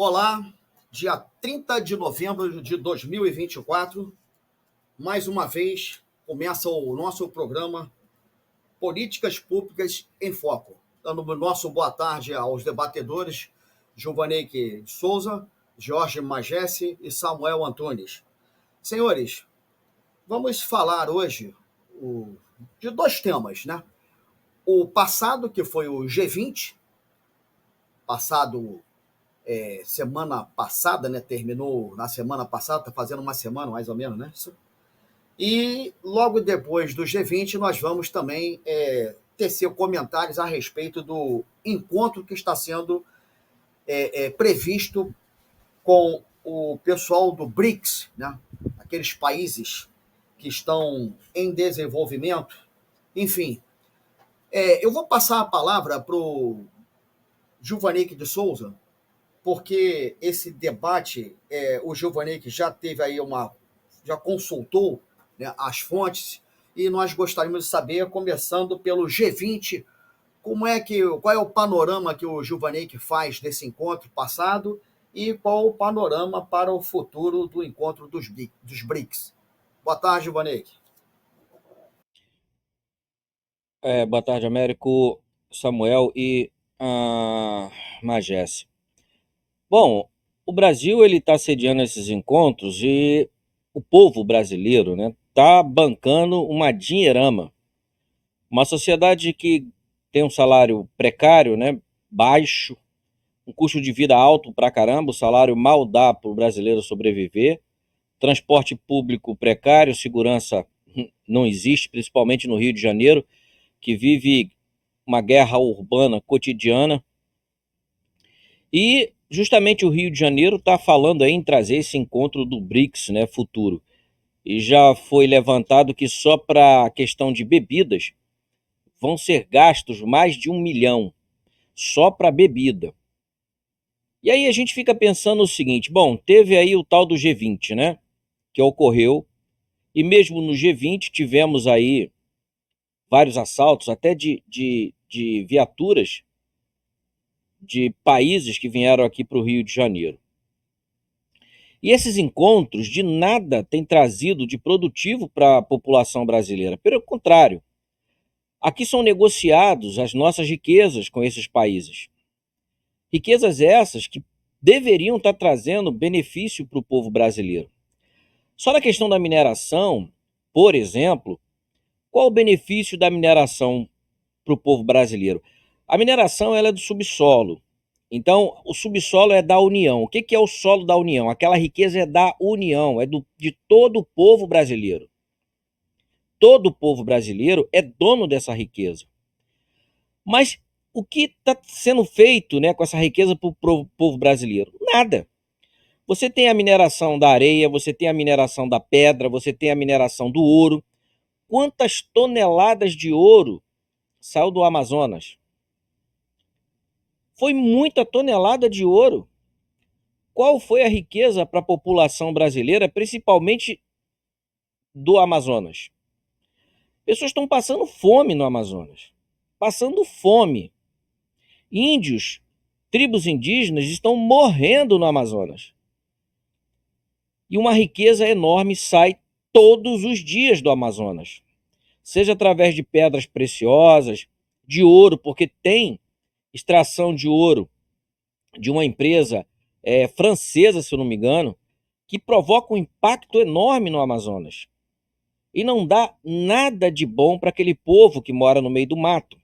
Olá, dia 30 de novembro de 2024, mais uma vez começa o nosso programa Políticas Públicas em Foco. Dando o nosso boa tarde aos debatedores Giovaneike de Souza, Jorge Magesse e Samuel Antunes. Senhores, vamos falar hoje de dois temas, né? O passado, que foi o G20, semana passada, né? Terminou na semana passada, está fazendo uma semana mais ou menos, né? E logo depois do G20 nós vamos também tecer comentários a respeito do encontro que está sendo previsto com o pessoal do BRICS, né? Aqueles países que estão em desenvolvimento. Enfim, eu vou passar a palavra para o Giovaneike de Souza, porque esse debate, o Giovaneike já teve aí já consultou, né, as fontes, e nós gostaríamos de saber, começando pelo G20, qual é o panorama que o Giovaneike faz desse encontro passado e qual o panorama para o futuro do encontro dos BRICS. Boa tarde, Giovaneike. Boa tarde, Américo, Samuel e Magesse. Bom, o Brasil está sediando esses encontros e o povo brasileiro, né, está bancando uma dinheirama. Uma sociedade que tem um salário precário, né, baixo, um custo de vida alto pra caramba, o salário mal dá para o brasileiro sobreviver, transporte público precário, segurança não existe, principalmente no Rio de Janeiro, que vive uma guerra urbana cotidiana. E justamente o Rio de Janeiro está falando aí em trazer esse encontro do BRICS, né, futuro. E já foi levantado que só para a questão de bebidas vão ser gastos mais de 1 milhão, só para bebida. E aí a gente fica pensando o seguinte, bom, teve aí o tal do G20, né, que ocorreu, e mesmo no G20 tivemos aí vários assaltos, até de viaturas de países que vieram aqui para o Rio de Janeiro. E esses encontros de nada têm trazido de produtivo para a população brasileira. Pelo contrário, aqui são negociados as nossas riquezas com esses países. Riquezas essas que deveriam estar trazendo benefício para o povo brasileiro. Só na questão da mineração, por exemplo, qual o benefício da mineração para o povo brasileiro? A mineração ela é do subsolo. Então, o subsolo é da União. O que é o solo da União? Aquela riqueza é da União, de todo o povo brasileiro. Todo o povo brasileiro é dono dessa riqueza. Mas o que está sendo feito, né, com essa riqueza para o povo brasileiro? Nada. Você tem a mineração da areia, você tem a mineração da pedra, você tem a mineração do ouro. Quantas toneladas de ouro saiu do Amazonas? Foi muita tonelada de ouro. Qual foi a riqueza para a população brasileira, principalmente do Amazonas? Pessoas estão passando fome no Amazonas. Passando fome. Índios, tribos indígenas estão morrendo no Amazonas. E uma riqueza enorme sai todos os dias do Amazonas. Seja através de pedras preciosas, de ouro, porque tem extração de ouro de uma empresa francesa, se eu não me engano, que provoca um impacto enorme no Amazonas. E não dá nada de bom para aquele povo que mora no meio do mato,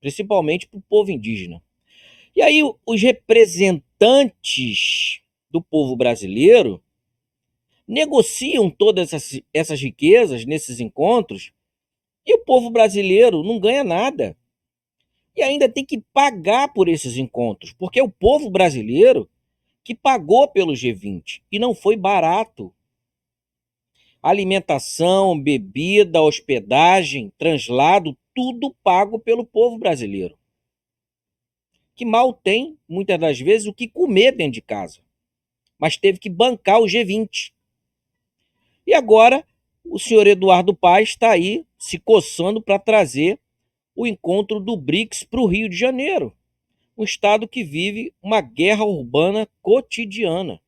principalmente para o povo indígena. E aí os representantes do povo brasileiro negociam todas essas riquezas nesses encontros e o povo brasileiro não ganha nada. E ainda tem que pagar por esses encontros, porque é o povo brasileiro que pagou pelo G20 e não foi barato. Alimentação, bebida, hospedagem, translado, tudo pago pelo povo brasileiro, que mal tem, muitas das vezes, o que comer dentro de casa, mas teve que bancar o G20. E agora o senhor Eduardo Paes está aí se coçando para trazer o encontro do BRICS para o Rio de Janeiro. um estado que vive uma guerra urbana cotidiana.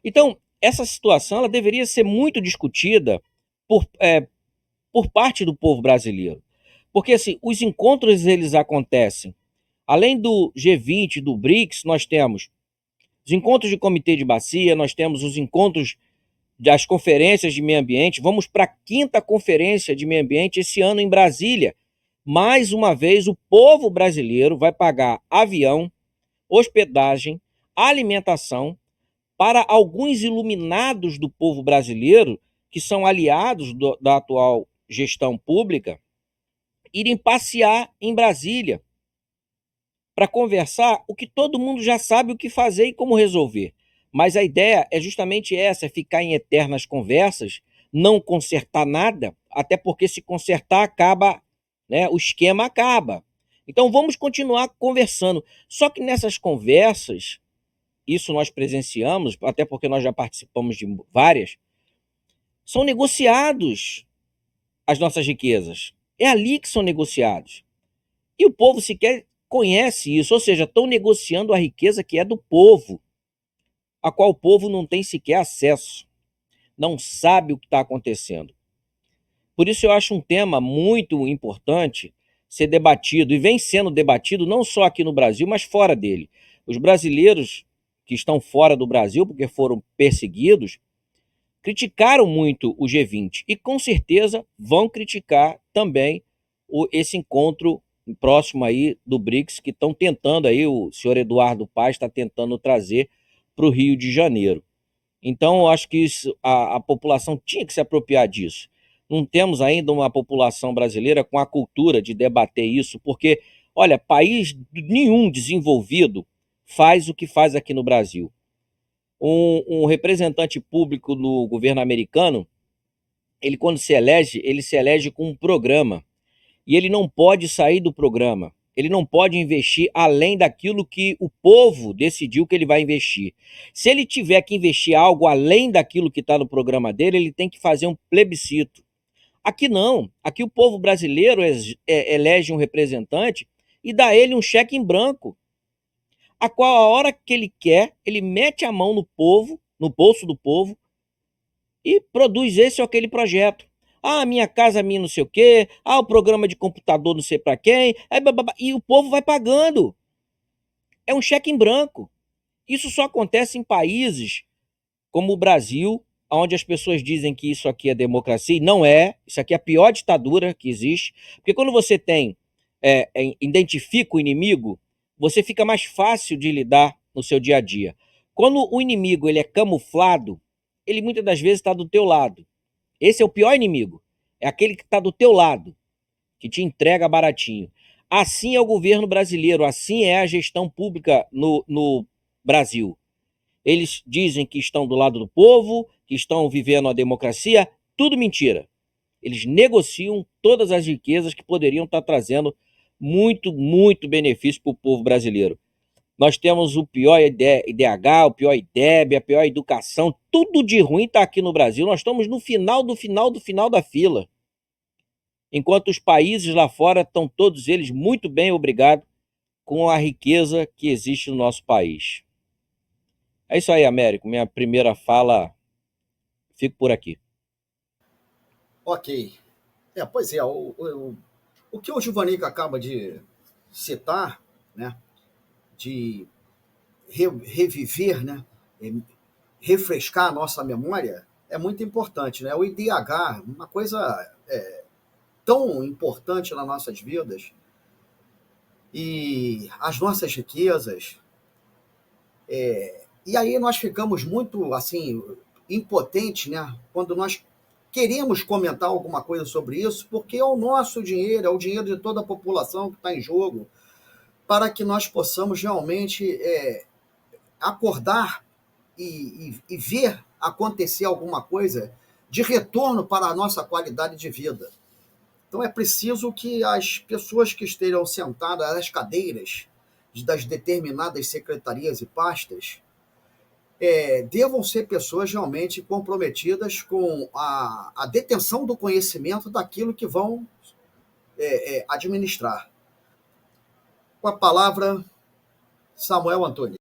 Então, essa situação ela deveria ser muito discutida por parte do povo brasileiro. Porque assim, os encontros eles acontecem. Além do G20, do BRICS, nós temos os encontros de comitê de bacia, nós temos os encontros das conferências de meio ambiente. Vamos para a 5ª conferência de meio ambiente esse ano em Brasília. Mais uma vez, o povo brasileiro vai pagar avião, hospedagem, alimentação para alguns iluminados do povo brasileiro, que são aliados da atual gestão pública, irem passear em Brasília para conversar o que todo mundo já sabe o que fazer e como resolver. Mas a ideia é justamente essa, é ficar em eternas conversas, não consertar nada, até porque se consertar acaba, né, o esquema acaba. Então vamos continuar conversando. Só que nessas conversas, isso nós presenciamos, até porque nós já participamos de várias, são negociados as nossas riquezas. É ali que são negociados. E o povo sequer conhece isso, ou seja, estão negociando a riqueza que é do povo, a qual o povo não tem sequer acesso, não sabe o que está acontecendo. Por isso eu acho um tema muito importante ser debatido, e vem sendo debatido não só aqui no Brasil, mas fora dele. Os brasileiros que estão fora do Brasil, porque foram perseguidos, criticaram muito o G20 e com certeza vão criticar também esse encontro próximo aí do BRICS, que estão tentando aí, o senhor Eduardo Paes está tentando trazer para o Rio de Janeiro. Então, eu acho que a população tinha que se apropriar disso. Não temos ainda uma população brasileira com a cultura de debater isso, porque, olha, país nenhum desenvolvido faz o que faz aqui no Brasil. Um representante público no governo americano, ele quando se elege, ele se elege com um programa. E ele não pode sair do programa. Ele não pode investir além daquilo que o povo decidiu que ele vai investir. Se ele tiver que investir algo além daquilo que está no programa dele, ele tem que fazer um plebiscito. Aqui não. Aqui o povo brasileiro elege um representante e dá a ele um cheque em branco, a qual a hora que ele quer, ele mete a mão no povo, no bolso do povo, e produz esse ou aquele projeto. Ah, Minha Casa Minha não sei o quê, o programa de computador não sei para quem, e o povo vai pagando. É um cheque em branco. Isso só acontece em países como o Brasil, onde as pessoas dizem que isso aqui é democracia, e não é. Isso aqui é a pior ditadura que existe, porque quando você identifica o inimigo, você fica mais fácil de lidar no seu dia a dia. Quando o inimigo ele é camuflado, ele muitas das vezes está do teu lado. Esse é o pior inimigo. É aquele que está do teu lado, que te entrega baratinho. Assim é o governo brasileiro, assim é a gestão pública no Brasil. Eles dizem que estão do lado do povo, que estão vivendo a democracia, tudo mentira. Eles negociam todas as riquezas que poderiam estar trazendo muito, muito benefício para o povo brasileiro. Nós temos o pior IDH, o pior IDEB, a pior educação, tudo de ruim está aqui no Brasil. Nós estamos no final do final do final da fila. Enquanto os países lá fora estão todos eles muito bem, obrigado, com a riqueza que existe no nosso país. É isso aí, Américo. Minha primeira fala, fico por aqui. Ok. Pois é, o que o Givanica acaba de citar, né, de reviver, né, refrescar a nossa memória, é muito importante. Né? O IDH, uma coisa tão importante nas nossas vidas, e as nossas riquezas. E aí nós ficamos muito assim impotentes, né? Quando nós queremos comentar alguma coisa sobre isso, porque é o nosso dinheiro, é o dinheiro de toda a população que está em jogo, para que nós possamos realmente acordar e ver acontecer alguma coisa de retorno para a nossa qualidade de vida. Então é preciso que as pessoas que estejam sentadas às cadeiras das determinadas secretarias e pastas devam ser pessoas realmente comprometidas com a detenção do conhecimento daquilo que vão administrar. Com a palavra, Samuel Antônio.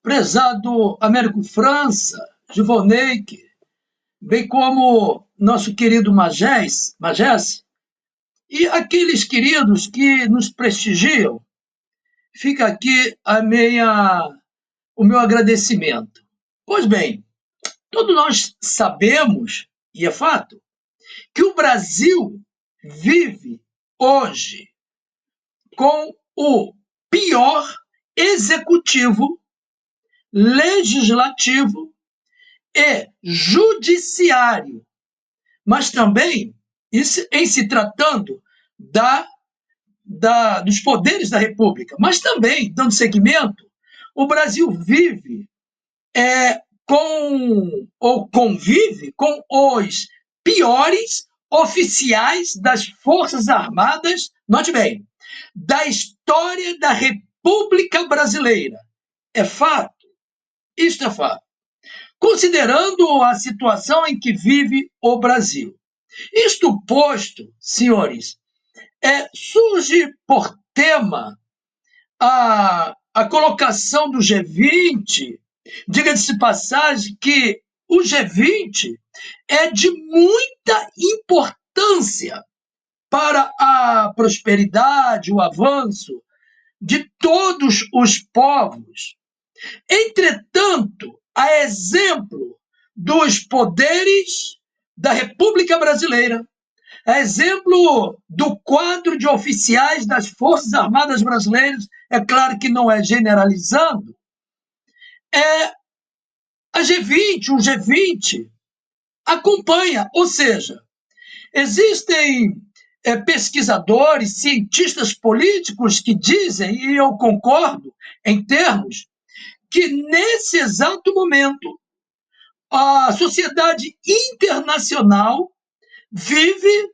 Prezado Américo França, Givoneick, bem como nosso querido Magés, e aqueles queridos que nos prestigiam, fica aqui o meu agradecimento. Pois bem, todos nós sabemos, e é fato, que o Brasil vive hoje com o pior executivo, legislativo e judiciário, mas também, em se tratando dos poderes da República, mas também, dando seguimento, o Brasil vive ou convive com os piores oficiais das Forças Armadas, note bem, da história da República Brasileira. É fato, isto é fato. Considerando a situação em que vive o Brasil. Isto posto, senhores, surge por tema a colocação do G20. Diga-se de passagem que o G20 é de muita importância para a prosperidade, o avanço de todos os povos. Entretanto, a exemplo dos poderes da República Brasileira, a exemplo do quadro de oficiais das Forças Armadas Brasileiras, é claro que não é generalizando, o G20 acompanha, ou seja, existem pesquisadores, cientistas políticos que dizem, e eu concordo em termos, que nesse exato momento a sociedade internacional vive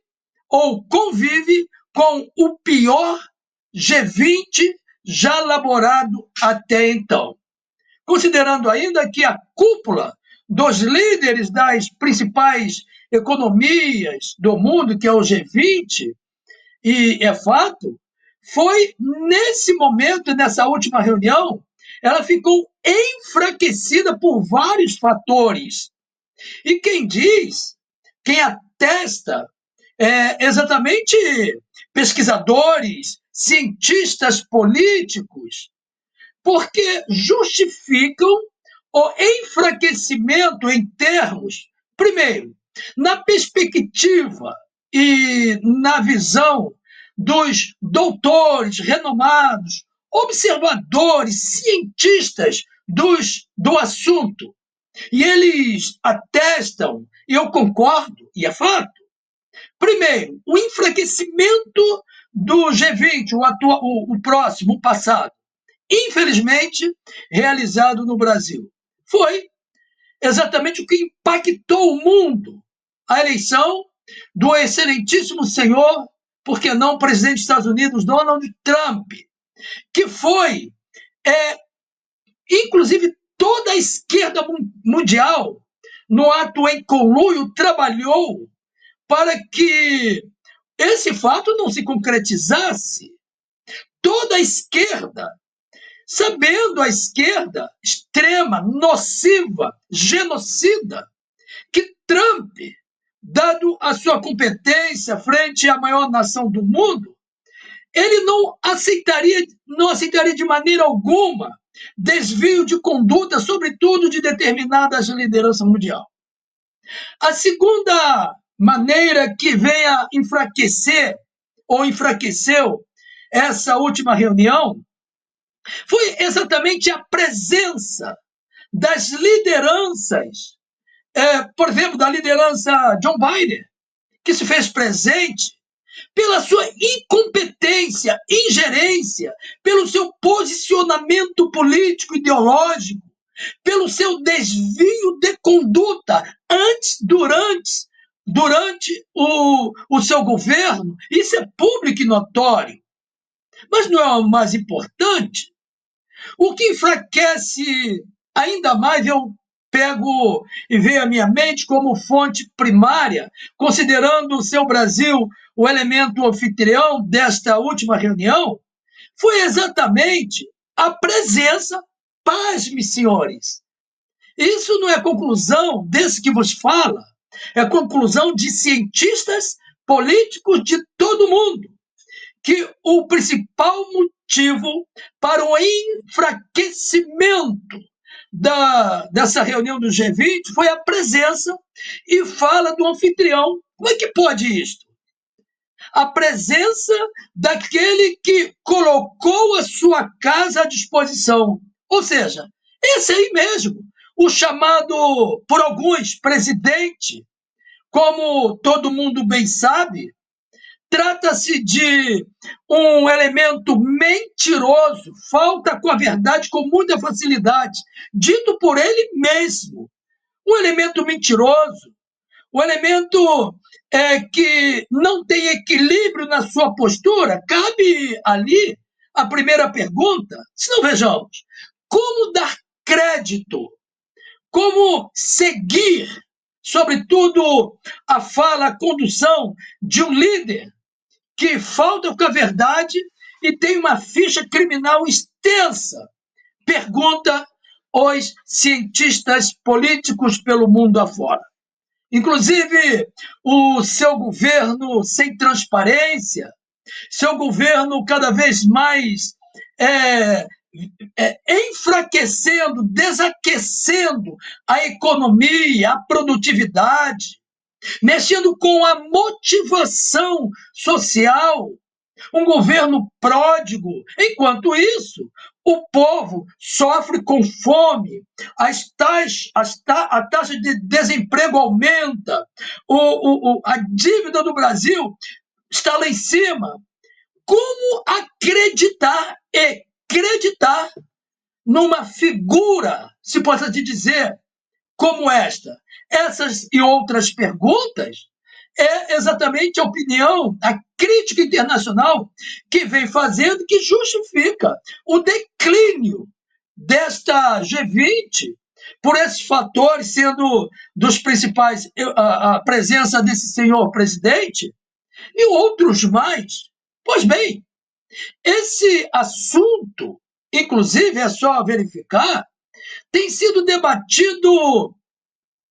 ou convive com o pior G20 já elaborado até então. Considerando ainda que a cúpula dos líderes das principais economias do mundo, que é o G20, e é fato, foi nesse momento, nessa última reunião, ela ficou enfraquecida por vários fatores. E quem atesta, exatamente pesquisadores, cientistas políticos, porque justificam o enfraquecimento em termos, primeiro, na perspectiva e na visão dos doutores renomados, observadores, cientistas do assunto. E eles atestam, e eu concordo, e é fato. Primeiro, o enfraquecimento do G20, o próximo, o passado, infelizmente, realizado no Brasil. Foi exatamente o que impactou o mundo. A eleição do excelentíssimo senhor, por que não, presidente dos Estados Unidos, Donald Trump, que foi, inclusive, toda a esquerda mundial, no ato em conluio, trabalhou para que esse fato não se concretizasse. Toda a esquerda, sabendo a esquerda extrema, nociva, genocida, que Trump, dado a sua competência frente à maior nação do mundo, ele não aceitaria de maneira alguma desvio de conduta, sobretudo de determinadas lideranças mundiais. A segunda maneira que vem a enfraquecer, ou enfraqueceu, essa última reunião, foi exatamente a presença das lideranças, por exemplo, da liderança John Biden, que se fez presente pela sua incompetência, ingerência, pelo seu posicionamento político ideológico, pelo seu desvio de conduta antes, durante o seu governo. Isso é público e notório. Mas não é o mais importante. O que enfraquece ainda mais, eu pego e veio à minha mente como fonte primária, considerando o seu Brasil o elemento anfitrião desta última reunião, foi exatamente a presença, pasme, senhores, isso não é conclusão desse que vos fala, é conclusão de cientistas políticos de todo mundo, que o principal motivo para o enfraquecimento dessa reunião do G20 foi a presença e fala do anfitrião. Como é que pode isto? A presença daquele que colocou a sua casa à disposição. Ou seja, esse aí mesmo, o chamado, por alguns, presidente, como todo mundo bem sabe, trata-se de um elemento mentiroso, falta com a verdade com muita facilidade, dito por ele mesmo. Um elemento mentiroso, um elemento que não tem equilíbrio na sua postura. Cabe ali a primeira pergunta. Se não, vejamos, como dar crédito, como seguir, sobretudo, a fala, a condução de um líder que falta com a verdade e tem uma ficha criminal extensa? Pergunta os cientistas políticos pelo mundo afora. Inclusive, o seu governo sem transparência, seu governo cada vez mais enfraquecendo, desaquecendo a economia, a produtividade, mexendo com a motivação social, um governo pródigo. Enquanto isso, o povo sofre com fome, a taxa de desemprego aumenta, a dívida do Brasil está lá em cima. Como acreditar e acreditar numa figura, se possa dizer, como esta? Essas e outras perguntas é exatamente a opinião, a crítica internacional que vem fazendo, que justifica o declínio desta G20 por esses fatores, sendo dos principais a presença desse senhor presidente e outros mais. Pois bem, esse assunto, inclusive, é só verificar, tem sido debatido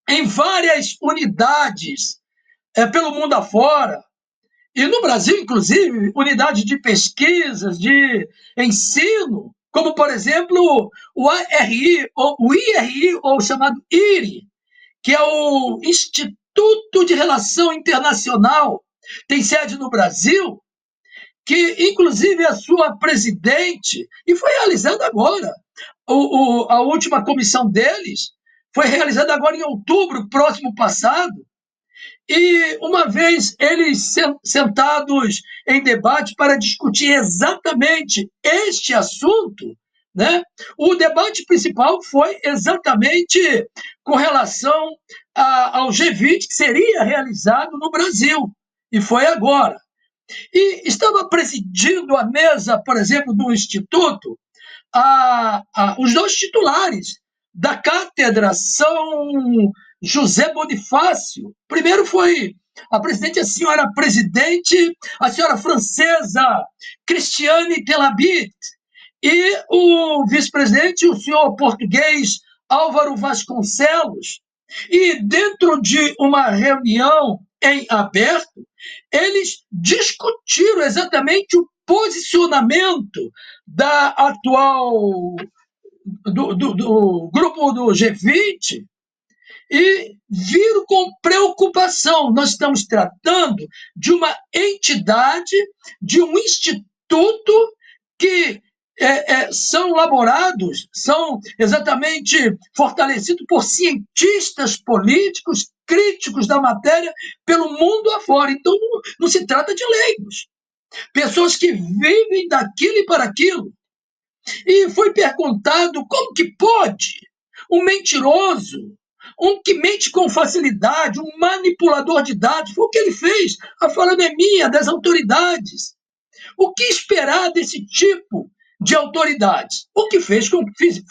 em várias unidades pelo mundo afora, e no Brasil, inclusive, unidades de pesquisas, de ensino, como, por exemplo, o IRI, ou o chamado IRI, que é o Instituto de Relação Internacional, tem sede no Brasil, que, inclusive, a sua presidente, e foi realizada agora, a última comissão deles foi realizada agora em outubro, próximo passado, e uma vez eles sentados em debate para discutir exatamente este assunto, né, o debate principal foi exatamente com relação ao G20, que seria realizado no Brasil, e foi agora. E estava presidindo a mesa, por exemplo, do Instituto, os dois titulares da cátedra São José Bonifácio. Primeiro foi a presidente, a senhora francesa Christiane Delabit, e o vice-presidente, o senhor português Álvaro Vasconcelos. E dentro de uma reunião em aberto, eles discutiram exatamente o posicionamento da atual do grupo do G20 e viram com preocupação. Nós estamos tratando de uma entidade, de um instituto que são elaborados, são exatamente fortalecidos por cientistas políticos, críticos da matéria, pelo mundo afora. Então, não se trata de leigos. Pessoas que vivem daquilo e para aquilo. E foi perguntado como que pode um mentiroso, um que mente com facilidade, um manipulador de dados, foi o que ele fez. A fala não é minha, das autoridades. O que esperar desse tipo de autoridades? O que fez com que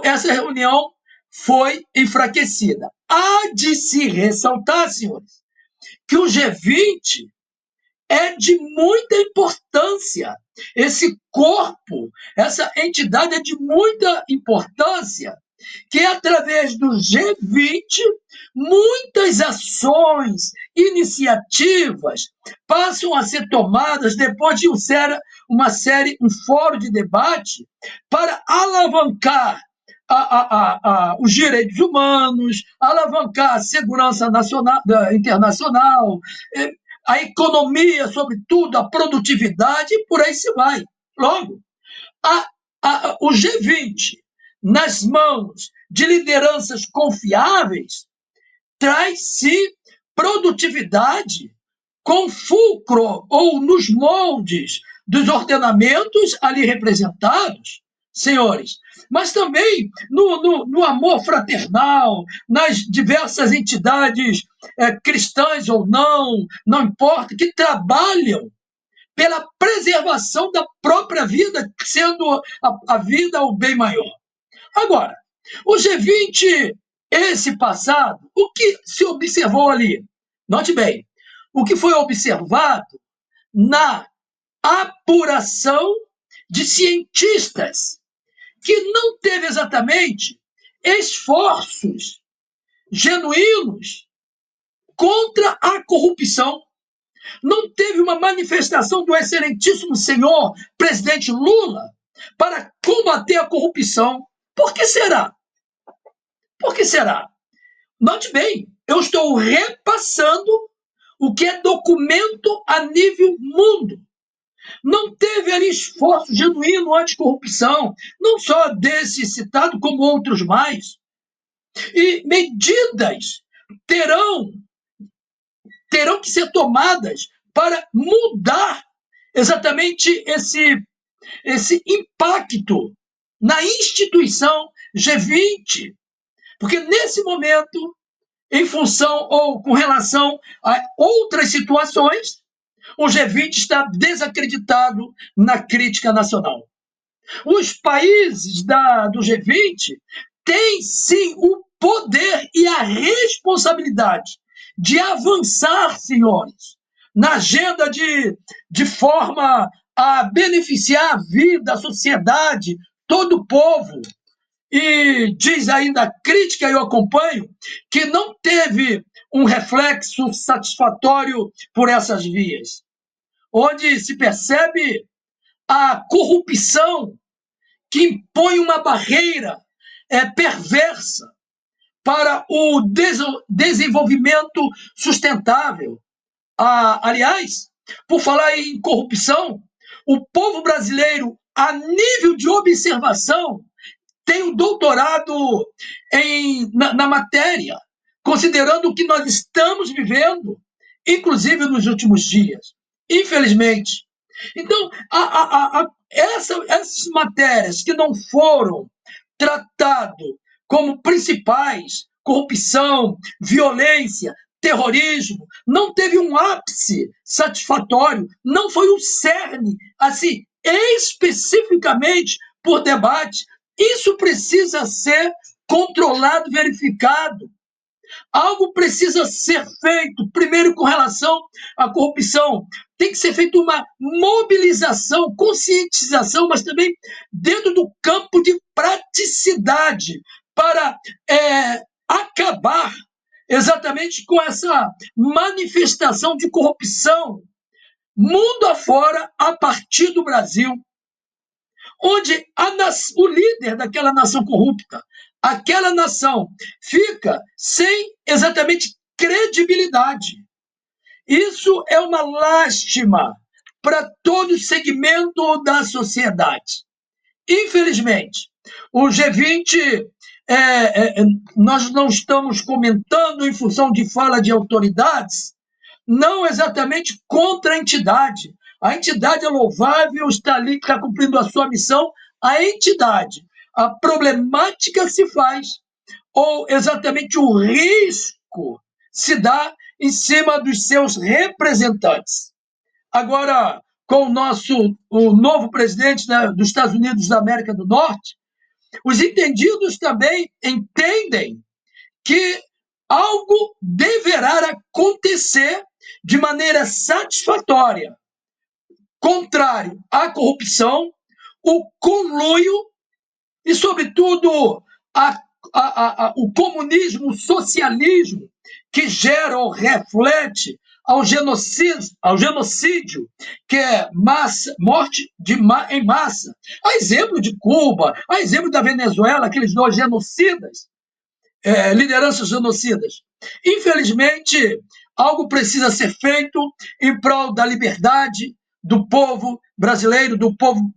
essa reunião foi enfraquecida. Há de se ressaltar, senhores, que o G20 é de muita importância. Esse corpo, essa entidade é de muita importância, que através do G20, muitas ações, iniciativas passam a ser tomadas depois de um fórum de debate para alavancar os direitos humanos, alavancar a segurança nacional, internacional, a economia, sobretudo, a produtividade, e por aí se vai. Logo, o G20, nas mãos de lideranças confiáveis, traz-se produtividade com fulcro ou nos moldes dos ordenamentos ali representados, senhores, mas também no amor fraternal, nas diversas entidades cristãs ou não importa, que trabalham pela preservação da própria vida, sendo a vida o bem maior. Agora, o G20, esse passado, o que se observou ali? Note bem, o que foi observado na apuração de cientistas, que não teve exatamente esforços genuínos contra a corrupção. Não teve uma manifestação do excelentíssimo senhor presidente Lula para combater a corrupção. Por que será? Por que será? Note bem, eu estou repassando o que é documento a nível mundo. Não teve ali esforço genuíno anticorrupção, não só desse citado, como outros mais. E medidas terão que ser tomadas para mudar exatamente esse impacto na instituição G20. Porque nesse momento, em função ou com relação a outras situações, o G20 está desacreditado na crítica nacional. Os países do G20 têm, sim, o poder e a responsabilidade de avançar, senhores, na agenda de forma a beneficiar a vida, a sociedade, todo o povo. E diz ainda a crítica, eu acompanho, que não teve um reflexo satisfatório por essas vias, onde se percebe a corrupção que impõe uma barreira perversa para o desenvolvimento sustentável. Aliás, por falar em corrupção, o povo brasileiro, a nível de observação, tem um doutorado na matéria, considerando o que nós estamos vivendo, inclusive nos últimos dias, infelizmente. Então, essas matérias que não foram tratadas como principais, corrupção, violência, terrorismo, não teve um ápice satisfatório, não foi o cerne, assim, especificamente por debate. Isso precisa ser controlado, verificado. Algo precisa ser feito, primeiro com relação à corrupção. Tem que ser feita uma mobilização, conscientização, mas também dentro do campo de praticidade para acabar exatamente com essa manifestação de corrupção mundo afora, a partir do Brasil, onde o líder daquela nação corrupta, aquela nação fica sem exatamente credibilidade. Isso é uma lástima para todo segmento da sociedade. Infelizmente, o G20, nós não estamos comentando em função de fala de autoridades, não exatamente contra a entidade. A entidade é louvável, está ali, está cumprindo a sua missão, a entidade. A problemática se faz, ou exatamente o risco se dá em cima dos seus representantes. Agora, com o novo presidente dos Estados Unidos da América do Norte, os entendidos também entendem que algo deverá acontecer de maneira satisfatória, contrário à corrupção, o conluio e, sobretudo, o comunismo, o socialismo, que gera ou reflete ao genocídio, que é morte em massa. A exemplo de Cuba, a exemplo da Venezuela, aqueles dois genocidas, lideranças genocidas. Infelizmente, algo precisa ser feito em prol da liberdade do povo brasileiro, do povo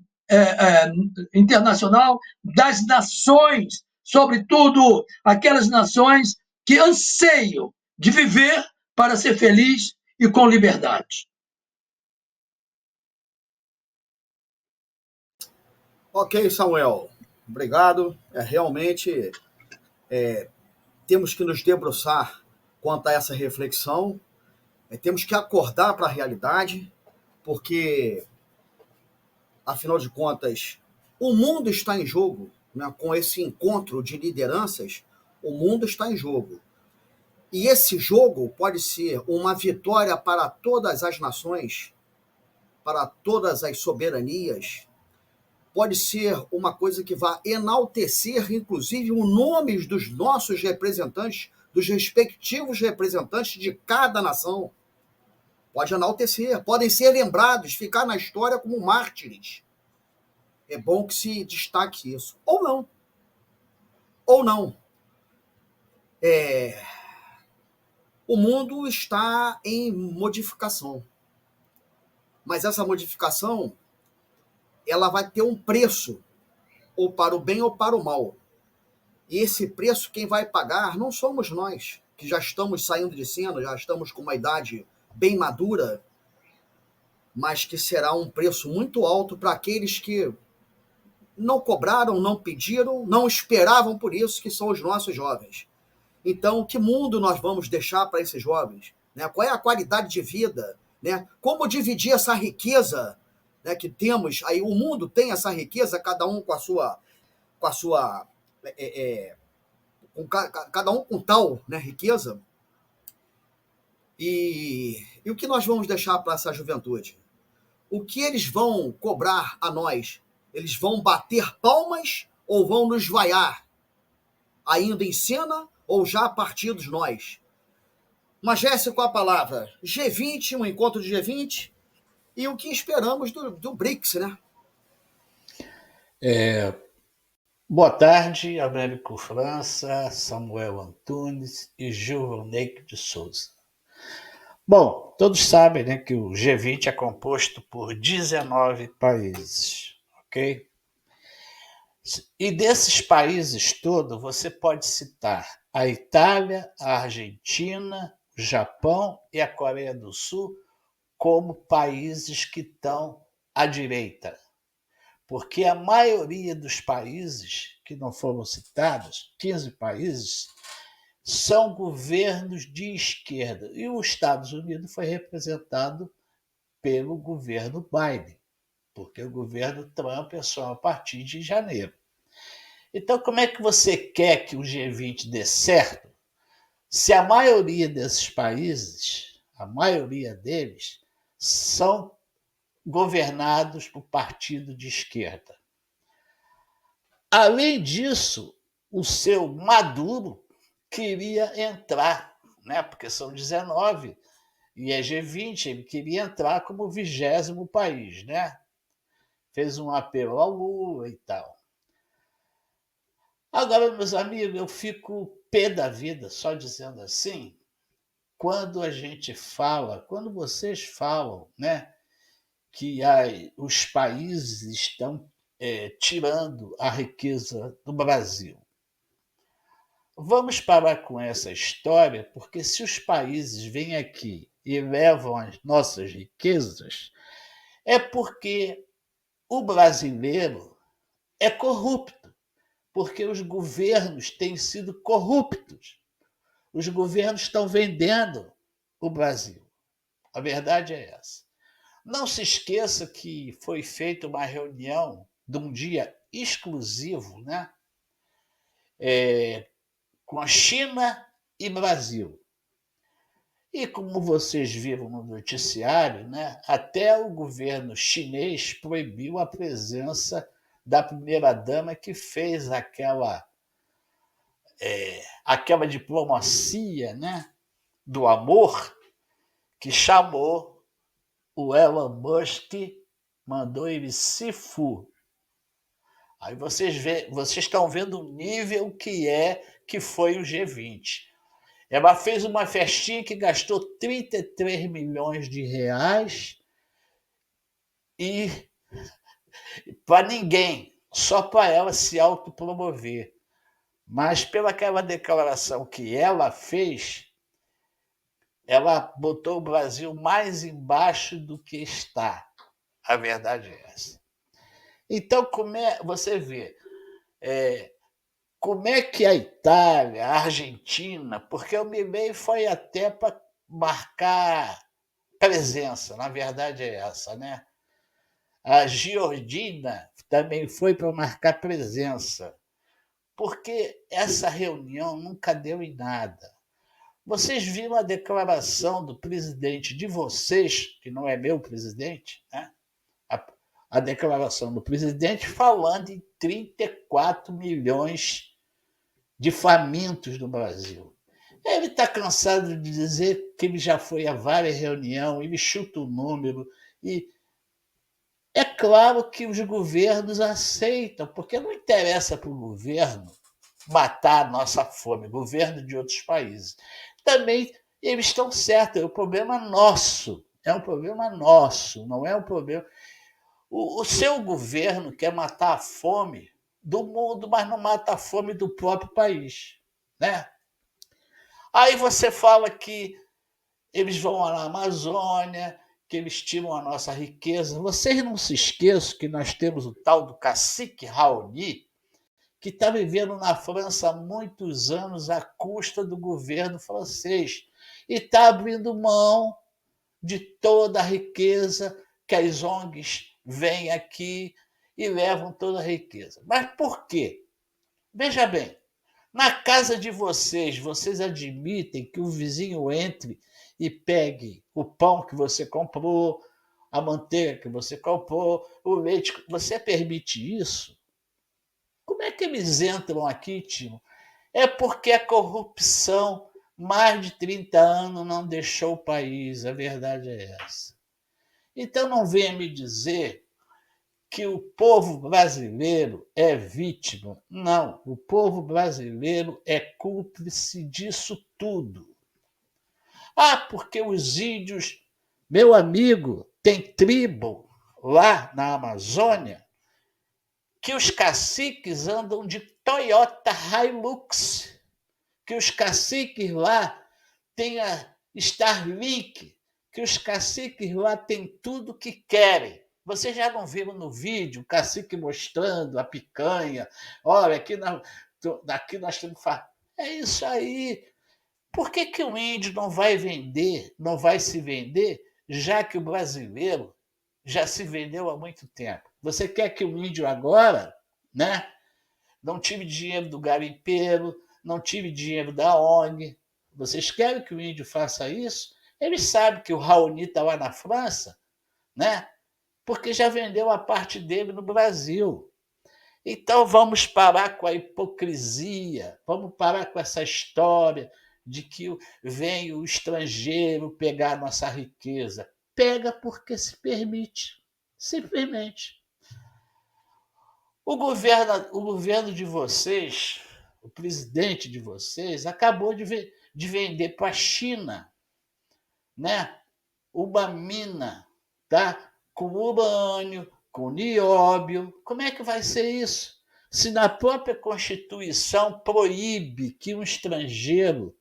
internacional, das nações, sobretudo aquelas nações que anseiam de viver para ser feliz e com liberdade. Ok, Samuel, obrigado. Realmente temos que nos debruçar quanto a essa reflexão, temos que acordar para a realidade, porque, afinal de contas, o mundo está em jogo, né? Com esse encontro de lideranças, o mundo está em jogo. E esse jogo pode ser uma vitória para todas as nações, para todas as soberanias, pode ser uma coisa que vá enaltecer, inclusive, os nomes dos nossos representantes, dos respectivos representantes de cada nação. Pode enaltecer, podem ser lembrados, ficar na história como mártires. É bom que se destaque isso. Ou não. Ou não. O mundo está em modificação. Mas essa modificação, ela vai ter um preço, ou para o bem ou para o mal. E esse preço quem vai pagar não somos nós, que já estamos saindo de cena, já estamos com uma idade bem madura, mas que será um preço muito alto para aqueles que não cobraram, não pediram, não esperavam por isso, que são os nossos jovens. Então, que mundo nós vamos deixar para esses jovens? Né? Qual é a qualidade de vida? Né? Como dividir essa riqueza, né, que temos? Aí o mundo tem essa riqueza, cada um com a sua com cada um com tal, né, riqueza. E o que nós vamos deixar para essa juventude? O que eles vão cobrar a nós? Eles vão bater palmas ou vão nos vaiar? Ainda em cena ou já partidos nós? Mas, Jéssica, com a palavra G20, um encontro de G20, e o que esperamos do BRICS, né? Boa tarde, Américo França, Samuel Antunes e Gilvaneck de Souza. Bom, todos sabem, né, que o G20 é composto por 19 países, ok? E desses países todos, você pode citar a Itália, a Argentina, o Japão e a Coreia do Sul como países que estão à direita. Porque a maioria dos países que não foram citados, 15 países, são governos de esquerda. E os Estados Unidos foi representado pelo governo Biden, porque o governo Trump é só a partir de janeiro. Então, como é que você quer que o G20 dê certo se a maioria desses países, a maioria deles, são governados por partido de esquerda? Além disso, o seu Maduro queria entrar, né? Porque são 19 e é G20, ele queria entrar como 20º país, né? Fez um apelo ao Lula e tal. Agora, meus amigos, eu fico pé da vida, só dizendo assim, quando a gente fala, quando vocês falam, né, que os países estão tirando a riqueza do Brasil. Vamos parar com essa história, porque se os países vêm aqui e levam as nossas riquezas, é porque o brasileiro é corrupto, porque os governos têm sido corruptos. Os governos estão vendendo o Brasil. A verdade é essa. Não se esqueça que foi feita uma reunião de um dia exclusivo, né? Com a China e Brasil. E como vocês viram no noticiário, né, até o governo chinês proibiu a presença da primeira-dama que fez aquela diplomacia, né, do amor, que chamou o Elon Musk, mandou ele se fu. Aí vocês estão vendo o nível que foi o G20. Ela fez uma festinha que gastou 33 milhões de reais e para ninguém, só para ela se autopromover. Mas pela aquela declaração que ela fez, ela botou o Brasil mais embaixo do que está. A verdade é essa. Então, você vê, como é que a Itália, a Argentina, porque o Milei foi até para marcar presença, na verdade é essa, né? A Georgina também foi para marcar presença, porque essa reunião nunca deu em nada. Vocês viram a declaração do presidente de vocês, que não é meu presidente, né? A declaração do presidente falando em 34 milhões de famintos no Brasil. Ele está cansado de dizer que ele já foi a várias reuniões, ele chuta o número, e é claro que os governos aceitam, porque não interessa para o governo matar a nossa fome, governo de outros países. Também eles estão certos, é um problema nosso, não é um problema. O seu governo quer matar a fome do mundo, mas não mata a fome do próprio país, né? Aí você fala que eles vão lá na Amazônia, que eles tiram a nossa riqueza. Vocês não se esqueçam que nós temos o tal do cacique Raoni, que está vivendo na França há muitos anos à custa do governo francês e está abrindo mão de toda a riqueza que as ONGs vêm aqui e levam toda a riqueza. Mas por quê? Veja bem, na casa de vocês admitem que o vizinho entre e pegue o pão que você comprou, a manteiga que você comprou, o leite. Você permite isso? Como é que eles entram aqui, Timo? É porque a corrupção, mais de 30 anos, não deixou o país. A verdade é essa. Então não venha me dizer que o povo brasileiro é vítima. Não, o povo brasileiro é cúmplice disso tudo. Ah, porque os índios, meu amigo, tem tribo lá na Amazônia que os caciques andam de Toyota Hilux, que os caciques lá têm a Starlink, que os caciques lá têm tudo que querem. Vocês já não viram no vídeo o cacique mostrando a picanha? Olha, aqui nós temos que fazer. É isso aí. Por que o índio não vai vender, não vai se vender, já que o brasileiro já se vendeu há muito tempo? Você quer que o índio agora, né? Não tive dinheiro do garimpeiro, não tive dinheiro da ONG. Vocês querem que o índio faça isso? Ele sabe que o Raoni está lá na França, né? Porque já vendeu a parte dele no Brasil. Então vamos parar com a hipocrisia, vamos parar com essa história de que vem o estrangeiro pegar a nossa riqueza. Pega porque se permite, simplesmente. O governo de vocês, o presidente de vocês, acabou de vender para a China, né, uma mina, tá? Com urânio, com nióbio. Como é que vai ser isso? Se na própria Constituição proíbe que um estrangeiro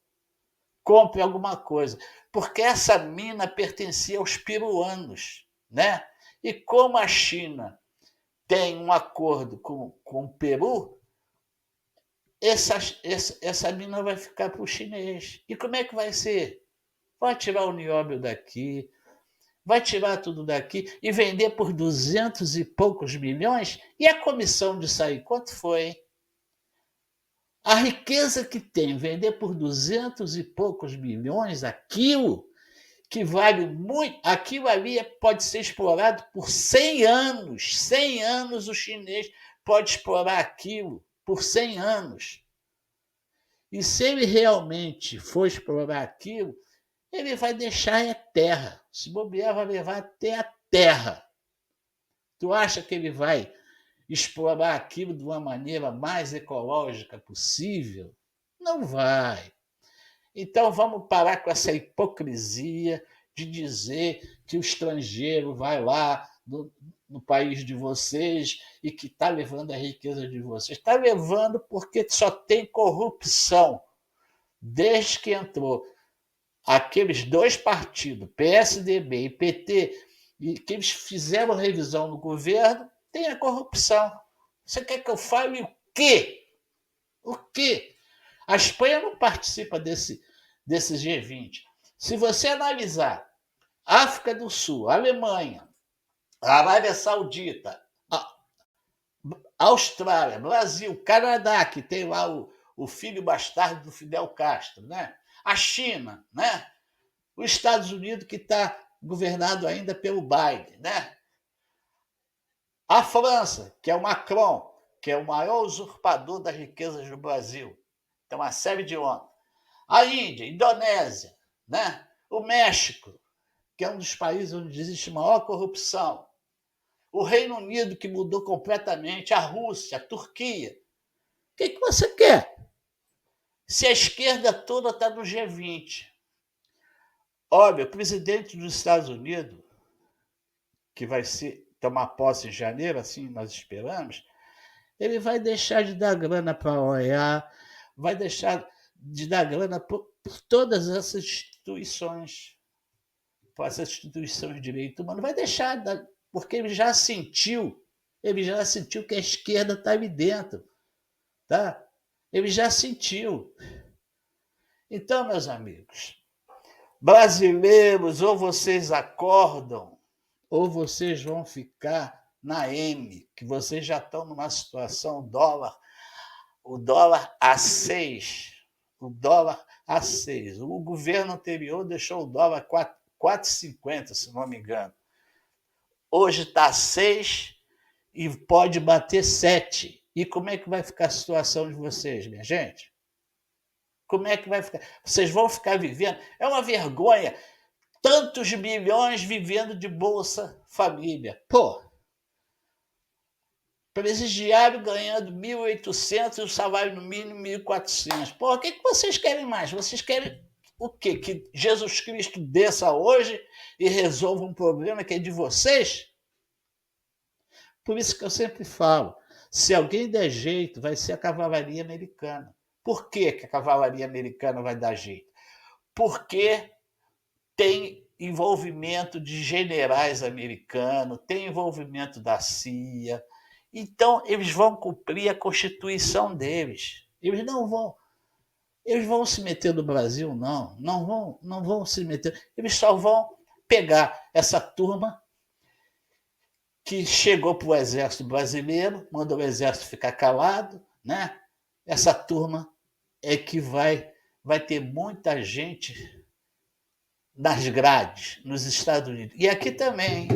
compre alguma coisa, porque essa mina pertencia aos peruanos, né? E como a China tem um acordo com o Peru, essa mina vai ficar para o chinês. E como é que vai ser? Vai tirar o nióbio daqui, vai tirar tudo daqui e vender por 200 e poucos milhões? E a comissão de sair, quanto foi? Hein? A riqueza que tem, vender por 200 e poucos milhões aquilo que vale muito, aquilo ali pode ser explorado por 100 anos. 100 anos o chinês pode explorar aquilo por 100 anos. E se ele realmente for explorar aquilo, ele vai deixar a terra. Se bobear, vai levar até a terra. Tu acha que ele vai explorar aquilo de uma maneira mais ecológica possível? Não vai. Então vamos parar com essa hipocrisia de dizer que o estrangeiro vai lá no país de vocês e que está levando a riqueza de vocês. Está levando porque só tem corrupção. Desde que entrou aqueles dois partidos, PSDB e PT, e que eles fizeram revisão no governo, tem a corrupção. Você quer que eu fale o quê? O quê? A Espanha não participa desse G20. Se você analisar África do Sul, Alemanha, Arábia Saudita, Austrália, Brasil, Canadá, que tem lá o filho bastardo do Fidel Castro, né? A China, né? Os Estados Unidos, que está governado ainda pelo Biden, né? A França, que é o Macron, que é o maior usurpador das riquezas do Brasil. Tem uma série de homens. A Índia, Indonésia, né? O México, que é um dos países onde existe maior corrupção. O Reino Unido, que mudou completamente. A Rússia, a Turquia. O que você quer? Se a esquerda toda está no G20. Olha, o presidente dos Estados Unidos, que vai tomar posse em janeiro, assim nós esperamos, ele vai deixar de dar grana para a OEA, vai deixar de dar grana por todas essas instituições, para essas instituições de direito humano, vai deixar, porque ele já sentiu que a esquerda está ali dentro, tá? Ele já sentiu. Então, meus amigos, brasileiros, ou vocês acordam, ou vocês vão ficar na M, que vocês já estão numa situação, o dólar a 6. O dólar a 6. O governo anterior deixou o dólar 4,50, se não me engano. Hoje está a 6 e pode bater 7. E como é que vai ficar a situação de vocês, minha gente? Como é que vai ficar? Vocês vão ficar vivendo? É uma vergonha. Tantos milhões vivendo de Bolsa Família. Pô, presidiário ganhando 1.800 e o salário no mínimo 1.400. Pô, o que vocês querem mais? Vocês querem o quê? Que Jesus Cristo desça hoje e resolva um problema que é de vocês? Por isso que eu sempre falo, se alguém der jeito, vai ser a cavalaria americana. Por que a cavalaria americana vai dar jeito? Porque tem envolvimento de generais americanos, tem envolvimento da CIA. Então, eles vão cumprir a Constituição deles. Eles vão se meter no Brasil, não vão se meter. Eles só vão pegar essa turma que chegou para o Exército Brasileiro, mandou o Exército ficar calado, né? Essa turma é que vai ter muita gente nas grades, nos Estados Unidos. E aqui também,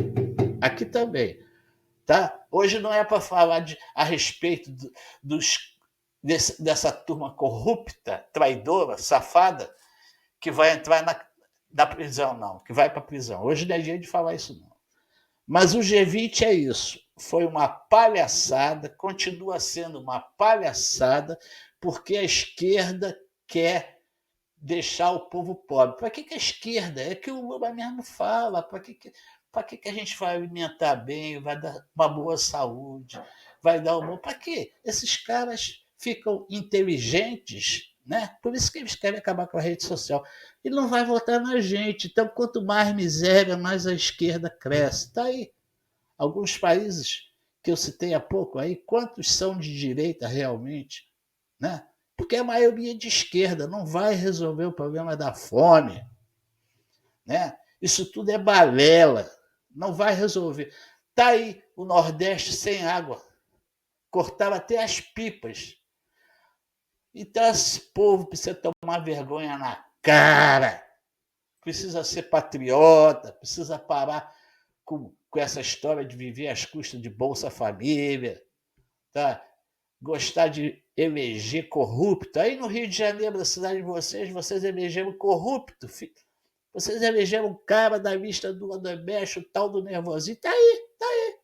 tá? Hoje não é para falar a respeito dessa turma corrupta, traidora, safada, que vai entrar na prisão, não, que vai para a prisão. Hoje não é dia de falar isso, não. Mas o G20 é isso. Foi uma palhaçada, continua sendo uma palhaçada, porque a esquerda quer deixar o povo pobre. Para que a esquerda? É que o Lula mesmo fala. Para que a gente vai alimentar bem, vai dar uma boa saúde, vai dar um bom... Para quê? Esses caras ficam inteligentes, né? Por isso que eles querem acabar com a rede social. E não vai votar na gente. Então, quanto mais miséria, mais a esquerda cresce. Está aí. Alguns países que eu citei há pouco, aí, quantos são de direita realmente? Né? Porque a maioria é de esquerda não vai resolver o problema da fome. Né? Isso tudo é balela. Não vai resolver. Está aí o Nordeste sem água. Cortaram até as pipas. Então esse povo precisa tomar vergonha na cara, precisa ser patriota, precisa parar com essa história de viver às custas de Bolsa Família, tá? Gostar de eleger corrupto. Aí no Rio de Janeiro, na cidade de vocês elegeram corrupto. Vocês elegeram um cara da lista do Odebrecht, o tal do Nervosinho. Tá aí, tá aí.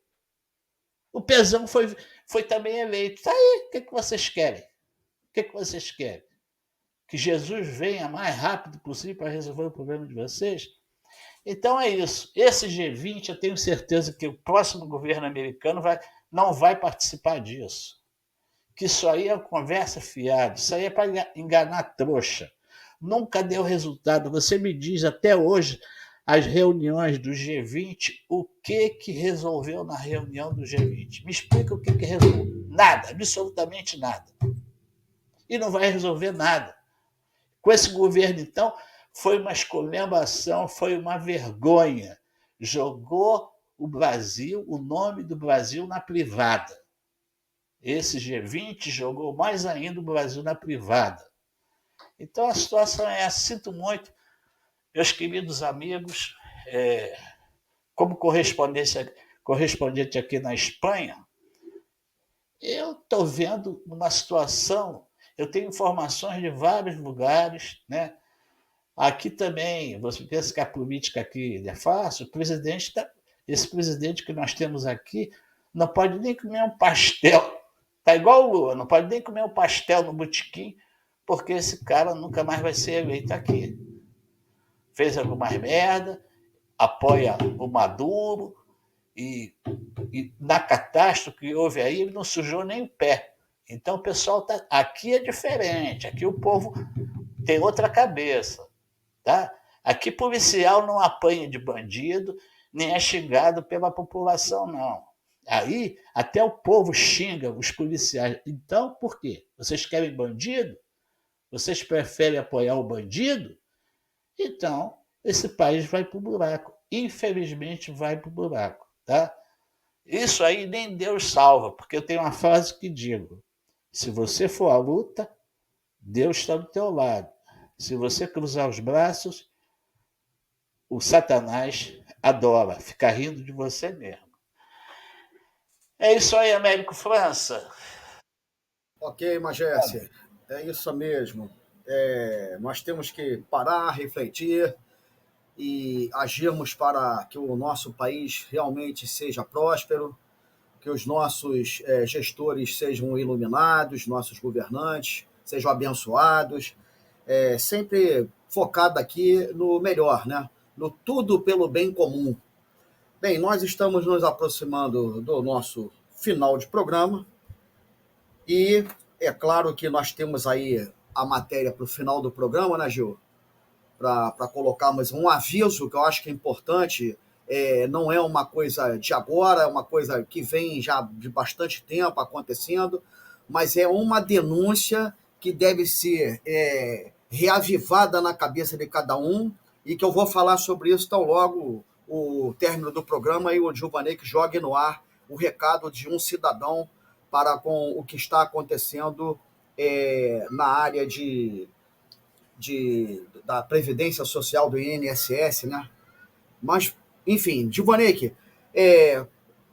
O Pezão foi também eleito. Tá aí. O que vocês querem? O que vocês querem? Que Jesus venha mais rápido possível para resolver o problema de vocês? Então é isso. Esse G20, eu tenho certeza que o próximo governo americano não vai participar disso. Que isso aí é conversa fiada, isso aí é para enganar trouxa. Nunca deu resultado. Você me diz até hoje, as reuniões do G20, o que resolveu na reunião do G20? Me explica o que resolveu. Nada, absolutamente nada. E não vai resolver nada. Com esse governo, então, foi uma esculhambação, foi uma vergonha. Jogou o Brasil, o nome do Brasil na privada. Esse G20 jogou mais ainda o Brasil na privada. Então a situação é essa. Sinto muito, meus queridos amigos, como correspondente aqui na Espanha, eu estou vendo uma situação, eu tenho informações de vários lugares, né? Aqui também, você pensa que a política aqui é fácil? Esse presidente que nós temos aqui não pode nem comer um pastel. Tá igual o Lula, não pode nem comer um pastel no botequim, porque esse cara nunca mais vai ser eleito aqui. Fez algumas merda, apoia o Maduro, e na catástrofe que houve aí, ele não sujou nem o pé. Então o pessoal tá. Aqui é diferente, aqui o povo tem outra cabeça. Tá? Aqui policial não apanha de bandido, nem é xingado pela população, não. Aí até o povo xinga os policiais. Então, por quê? Vocês querem bandido? Vocês preferem apoiar o bandido? Então, esse país vai para o buraco. Infelizmente, vai para o buraco. Tá? Isso aí nem Deus salva, porque eu tenho uma frase que digo: se você for à luta, Deus está do teu lado. Se você cruzar os braços, o Satanás adora ficar rindo de você mesmo. É isso aí, Américo França. Ok, Magécia, é isso mesmo. Nós temos que parar, refletir e agirmos para que o nosso país realmente seja próspero, que os nossos gestores sejam iluminados, nossos governantes sejam abençoados, sempre focado aqui no melhor, né? No tudo pelo bem comum. Bem, nós estamos nos aproximando do nosso final de programa e é claro que nós temos aí a matéria para o final do programa, né, Gil? Para colocarmos um aviso que eu acho que é importante, não é uma coisa de agora, é uma coisa que vem já de bastante tempo acontecendo, mas é uma denúncia que deve ser reavivada na cabeça de cada um e que eu vou falar sobre isso tão logo o término do programa e o Gilvanei que jogue no ar o recado de um cidadão para com o que está acontecendo na área da Previdência Social do INSS, né? Mas, enfim, Gilvanei,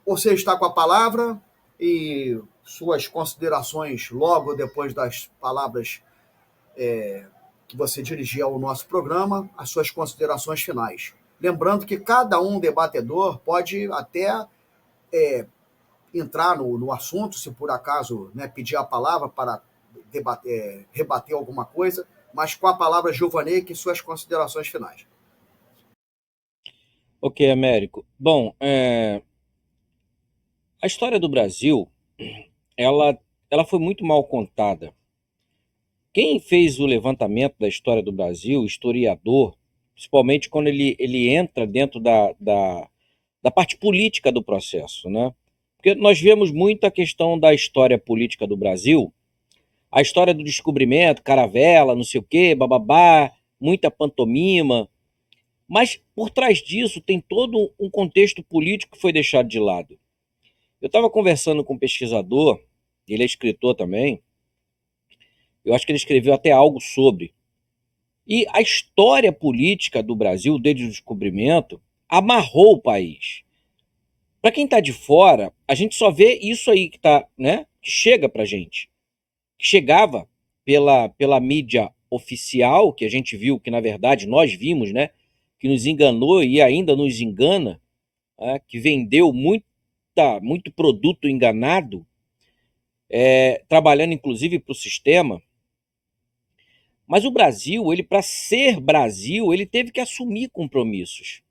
você está com a palavra e suas considerações logo depois das palavras que você dirigia ao nosso programa, as suas considerações finais. Lembrando que cada um debatedor pode até entrar no assunto, se por acaso, né, pedir a palavra para rebater alguma coisa, mas com a palavra Gilvanei, que suas considerações finais. Ok, Américo. Bom, a história do Brasil, ela foi muito mal contada. Quem fez o levantamento da história do Brasil, historiador, principalmente quando ele entra dentro da parte política do processo, né? Porque nós vemos muito a questão da história política do Brasil, a história do descobrimento, caravela, não sei o quê, bababá, muita pantomima, mas por trás disso tem todo um contexto político que foi deixado de lado. Eu estava conversando com um pesquisador, ele é escritor também, Eu acho que ele escreveu até algo sobre. E a história política do Brasil, desde o descobrimento, amarrou o país. Para quem está de fora, a gente só vê isso aí que tá, né, que chega para gente, que chegava pela mídia oficial, que a gente viu, que na verdade nós vimos, né, que nos enganou e ainda nos engana, né, que vendeu muito produto enganado, trabalhando inclusive para o sistema. Mas o Brasil, ele para ser Brasil, ele teve que assumir compromissos.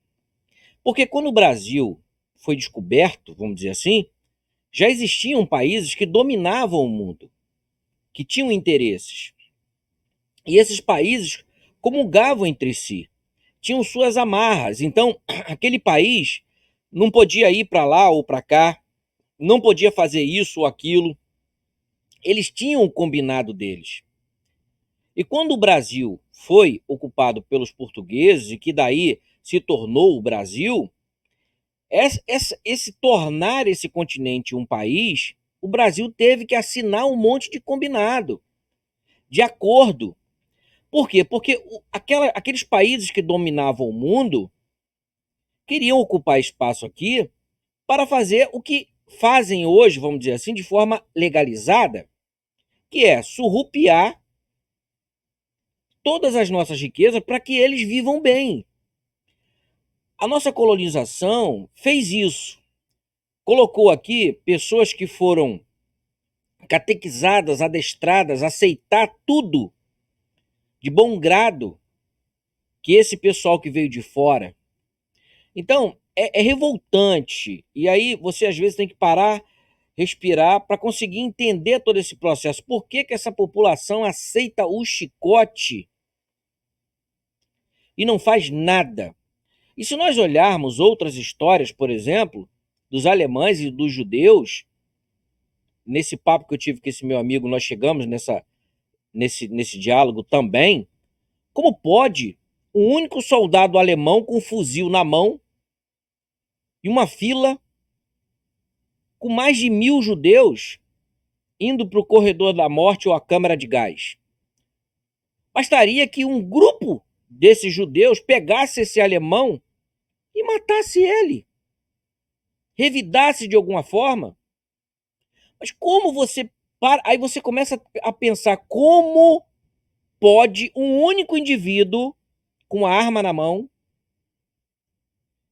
Porque quando o Brasil foi descoberto, vamos dizer assim, já existiam países que dominavam o mundo, que tinham interesses. E esses países comungavam entre si, tinham suas amarras. Então, aquele país não podia ir para lá ou para cá, não podia fazer isso ou aquilo. Eles tinham o combinado deles. E quando o Brasil foi ocupado pelos portugueses, e que daí se tornou o Brasil, esse tornar esse continente um país, o Brasil teve que assinar um monte de combinado, de acordo. Por quê? Porque aqueles países que dominavam o mundo queriam ocupar espaço aqui para fazer o que fazem hoje, vamos dizer assim, de forma legalizada, que é surrupiar todas as nossas riquezas para que eles vivam bem. A nossa colonização fez isso. Colocou aqui pessoas que foram catequizadas, adestradas, a aceitar tudo de bom grado que esse pessoal que veio de fora. Então, é revoltante. E aí você às vezes tem que parar, respirar para conseguir entender todo esse processo. Por que essa população aceita o chicote e não faz nada? E se nós olharmos outras histórias, por exemplo, dos alemães e dos judeus, nesse papo que eu tive com esse meu amigo, nós chegamos nesse diálogo também, como pode um único soldado alemão com um fuzil na mão e uma fila com mais de 1.000 judeus indo para o corredor da morte ou a câmara de gás? Bastaria que um grupo desses judeus pegasse esse alemão e matasse ele, revidasse de alguma forma. Mas como você para? Aí você começa a pensar como pode um único indivíduo com a arma na mão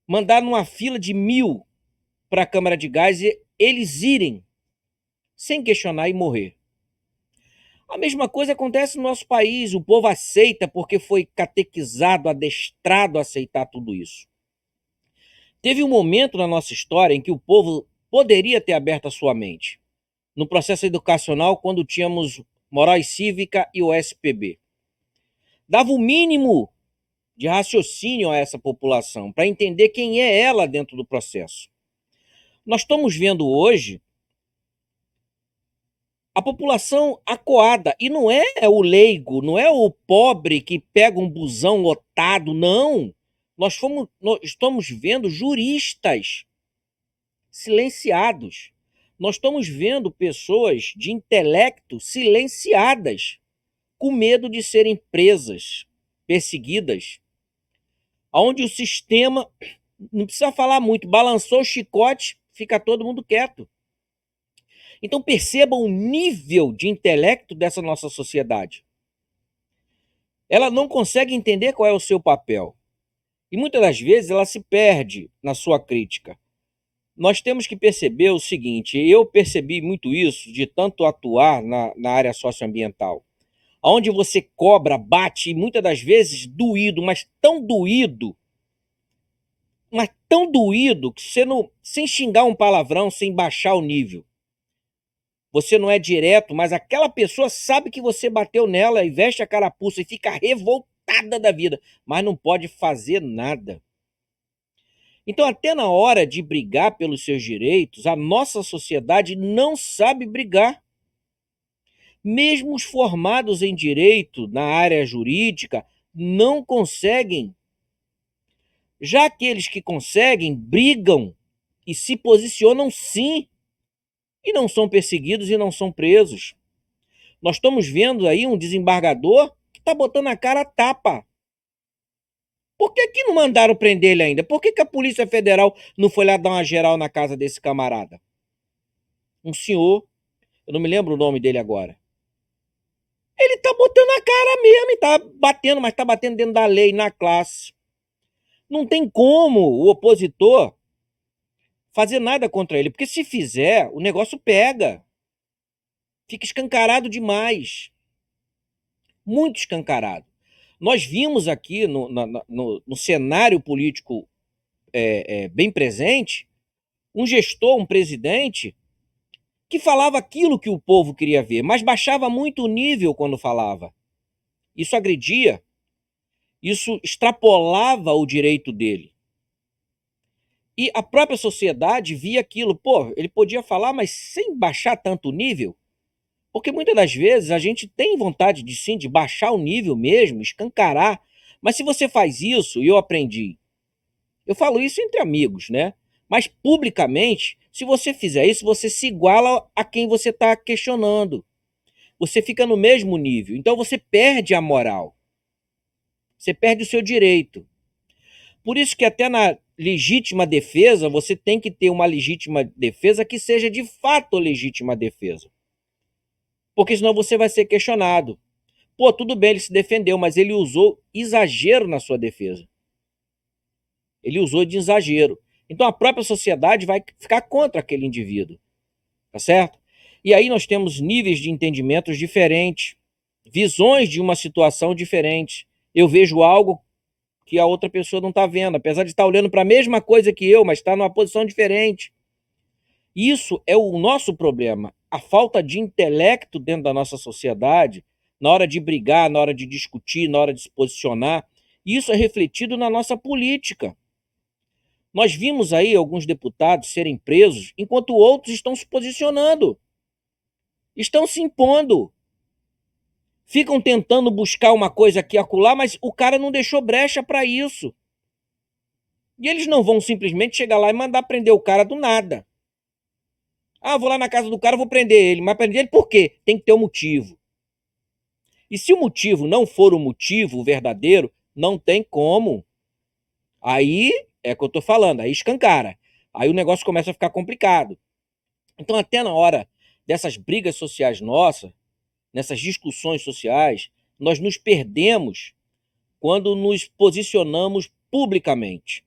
mandar numa fila de 1.000 para a câmara de gás e eles irem sem questionar e morrer. A mesma coisa acontece no nosso país. O povo aceita porque foi catequizado, adestrado a aceitar tudo isso. Teve um momento na nossa história em que o povo poderia ter aberto a sua mente. No processo educacional, quando tínhamos moral cívica e o SPB. Dava o mínimo de raciocínio a essa população, para entender quem é ela dentro do processo. Nós estamos vendo hoje a população acuada, e não é o leigo, não é o pobre que pega um busão lotado, não. Nós estamos vendo juristas silenciados. Nós estamos vendo pessoas de intelecto silenciadas, com medo de serem presas, perseguidas, onde o sistema, não precisa falar muito, balançou o chicote, fica todo mundo quieto. Então percebam o nível de intelecto dessa nossa sociedade. Ela não consegue entender qual é o seu papel. E muitas das vezes ela se perde na sua crítica. Nós temos que perceber o seguinte, eu percebi muito isso de tanto atuar na área socioambiental, onde você cobra, bate, e muitas das vezes doído, mas tão doído, que você não, sem xingar um palavrão, sem baixar o nível. Você não é direto, mas aquela pessoa sabe que você bateu nela e veste a carapuça e fica revoltada da vida, mas não pode fazer nada. Então, até na hora de brigar pelos seus direitos, a nossa sociedade não sabe brigar. Mesmo os formados em direito, na área jurídica, não conseguem. Já aqueles que conseguem, brigam e se posicionam sim, e não são perseguidos e não são presos. Nós estamos vendo aí um desembargador que está botando a cara a tapa. Por que não mandaram prender ele ainda? Por que a Polícia Federal não foi lá dar uma geral na casa desse camarada? Um senhor, eu não me lembro o nome dele agora. Ele tá botando a cara mesmo e tá batendo, mas tá batendo dentro da lei, na classe. Não tem como o opositor fazer nada contra ele, porque se fizer, o negócio pega. Fica escancarado demais. Muito escancarado. Nós vimos aqui no cenário político bem presente um gestor, um presidente, que falava aquilo que o povo queria ver, mas baixava muito o nível quando falava. Isso agredia, isso extrapolava o direito dele. E a própria sociedade via aquilo, pô, ele podia falar, mas sem baixar tanto o nível, porque muitas das vezes a gente tem vontade de sim, de baixar o nível mesmo, escancarar, mas se você faz isso, e eu aprendi, eu falo isso entre amigos, né? Mas publicamente, se você fizer isso, você se iguala a quem você está questionando. Você fica no mesmo nível. Então você perde a moral. Você perde o seu direito. Por isso que até na legítima defesa, você tem que ter uma legítima defesa que seja de fato legítima defesa. Porque senão você vai ser questionado. Pô, tudo bem, ele se defendeu, mas ele usou exagero na sua defesa. Ele usou de exagero. Então a própria sociedade vai ficar contra aquele indivíduo. Tá certo? E aí nós temos níveis de entendimentos diferentes, visões de uma situação diferente. Eu vejo algo que a outra pessoa não está vendo, apesar de estar olhando para a mesma coisa que eu, mas está numa posição diferente. Isso é o nosso problema. A falta de intelecto dentro da nossa sociedade, na hora de brigar, na hora de discutir, na hora de se posicionar, isso é refletido na nossa política. Nós vimos aí alguns deputados serem presos, enquanto outros estão se posicionando, estão se impondo. Ficam tentando buscar uma coisa aqui e acolá, mas o cara não deixou brecha para isso. E eles não vão simplesmente chegar lá e mandar prender o cara do nada. Ah, vou lá na casa do cara, vou prender ele. Mas prender ele por quê? Tem que ter um motivo. E se o motivo não for o motivo verdadeiro, não tem como. Aí é o que eu tô falando, aí escancara. Aí o negócio começa a ficar complicado. Então até na hora dessas brigas sociais nossas, nessas discussões sociais, nós nos perdemos quando nos posicionamos publicamente.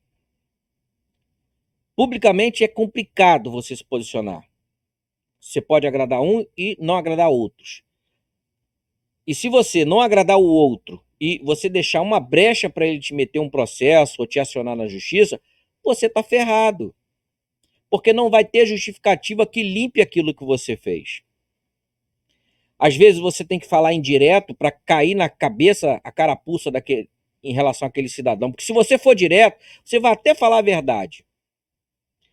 Publicamente é complicado você se posicionar. Você pode agradar um e não agradar outros. E se você não agradar o outro e você deixar uma brecha para ele te meter um processo ou te acionar na justiça, você está ferrado. Porque não vai ter justificativa que limpe aquilo que você fez. Às vezes você tem que falar indireto para cair na cabeça a carapuça daquele, em relação àquele cidadão. Porque se você for direto, você vai até falar a verdade.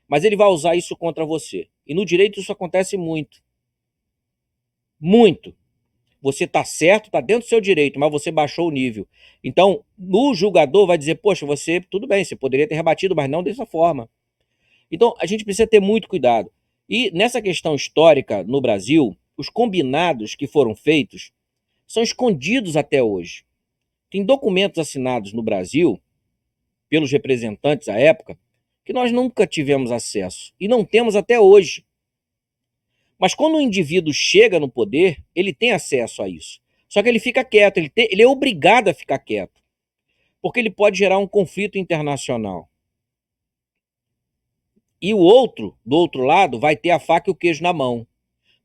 Mas ele vai usar isso contra você. E no direito isso acontece muito. Muito. Você está certo, está dentro do seu direito, mas você baixou o nível. Então, o julgador vai dizer, poxa, você, tudo bem, você poderia ter rebatido, mas não dessa forma. Então, a gente precisa ter muito cuidado. E nessa questão histórica no Brasil, os combinados que foram feitos são escondidos até hoje. Tem documentos assinados no Brasil, pelos representantes à época, que nós nunca tivemos acesso e não temos até hoje. Mas quando o indivíduo chega no poder, ele tem acesso a isso. Só que ele fica quieto, ele é obrigado a ficar quieto, porque ele pode gerar um conflito internacional. E o outro, do outro lado, vai ter a faca e o queijo na mão,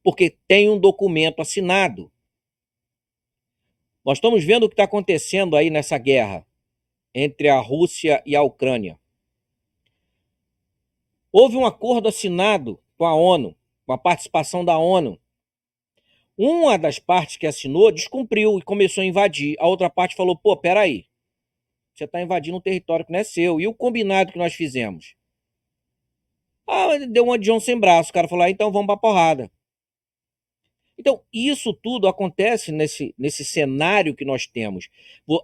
porque tem um documento assinado. Nós estamos vendo o que está acontecendo aí nessa guerra entre a Rússia e a Ucrânia. Houve um acordo assinado com a ONU, com a participação da ONU. Uma das partes que assinou descumpriu e começou a invadir. A outra parte falou, pô, peraí, você está invadindo um território que não é seu. E o combinado que nós fizemos? Ah, deu uma de João sem braço. O cara falou, então vamos pra porrada. Então, isso tudo acontece nesse cenário que nós temos.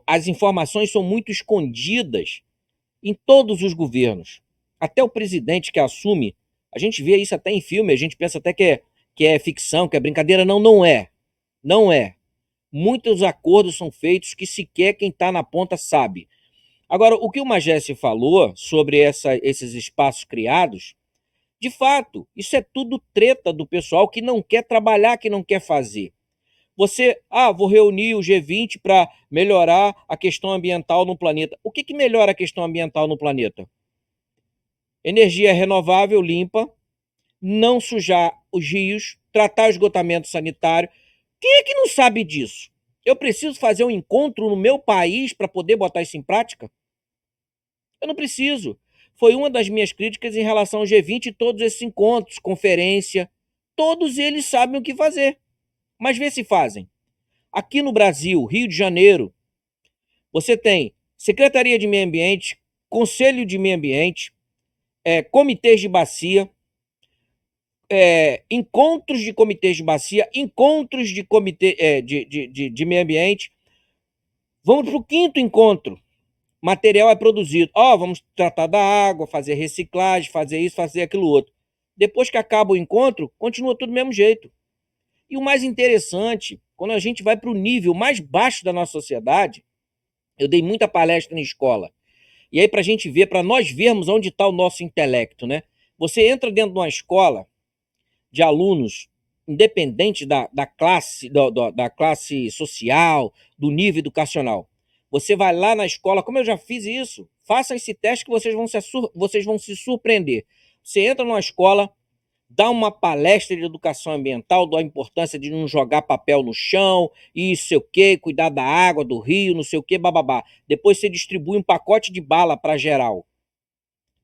As informações são muito escondidas em todos os governos. Até o presidente que assume, a gente vê isso até em filme, a gente pensa até que é ficção, que é brincadeira. Não, não é. Não é. Muitos acordos são feitos que sequer quem está na ponta sabe. Agora, o que o Magesse falou sobre esses espaços criados, de fato, isso é tudo treta do pessoal que não quer trabalhar, que não quer fazer. Você, vou reunir o G20 para melhorar a questão ambiental no planeta. O que melhora a questão ambiental no planeta? Energia renovável, limpa, não sujar os rios, tratar o esgotamento sanitário. Quem é que não sabe disso? Eu preciso fazer um encontro no meu país para poder botar isso em prática? Eu não preciso. Foi uma das minhas críticas em relação ao G20 e todos esses encontros, conferência. Todos eles sabem o que fazer. Mas vê se fazem. Aqui no Brasil, Rio de Janeiro, você tem Secretaria de Meio Ambiente, Conselho de Meio Ambiente, comitês de bacia, encontros de comitês de bacia, encontros de comitê de meio ambiente. Vamos para o quinto encontro. Material é produzido. Vamos tratar da água, fazer reciclagem, fazer isso, fazer aquilo outro. Depois que acaba o encontro, continua tudo do mesmo jeito. E o mais interessante, quando a gente vai para o nível mais baixo da nossa sociedade, eu dei muita palestra em escola. E aí, para a gente ver, para nós vermos onde está o nosso intelecto, né? Você entra dentro de uma escola de alunos, independente da classe, da classe social, do nível educacional. Você vai lá na escola, como eu já fiz isso, faça esse teste que vocês vão se surpreender. Você entra numa escola, dá uma palestra de educação ambiental, da importância de não jogar papel no chão, e sei o quê, cuidar da água, do rio, não sei o quê, bababá. Depois você distribui um pacote de bala para geral.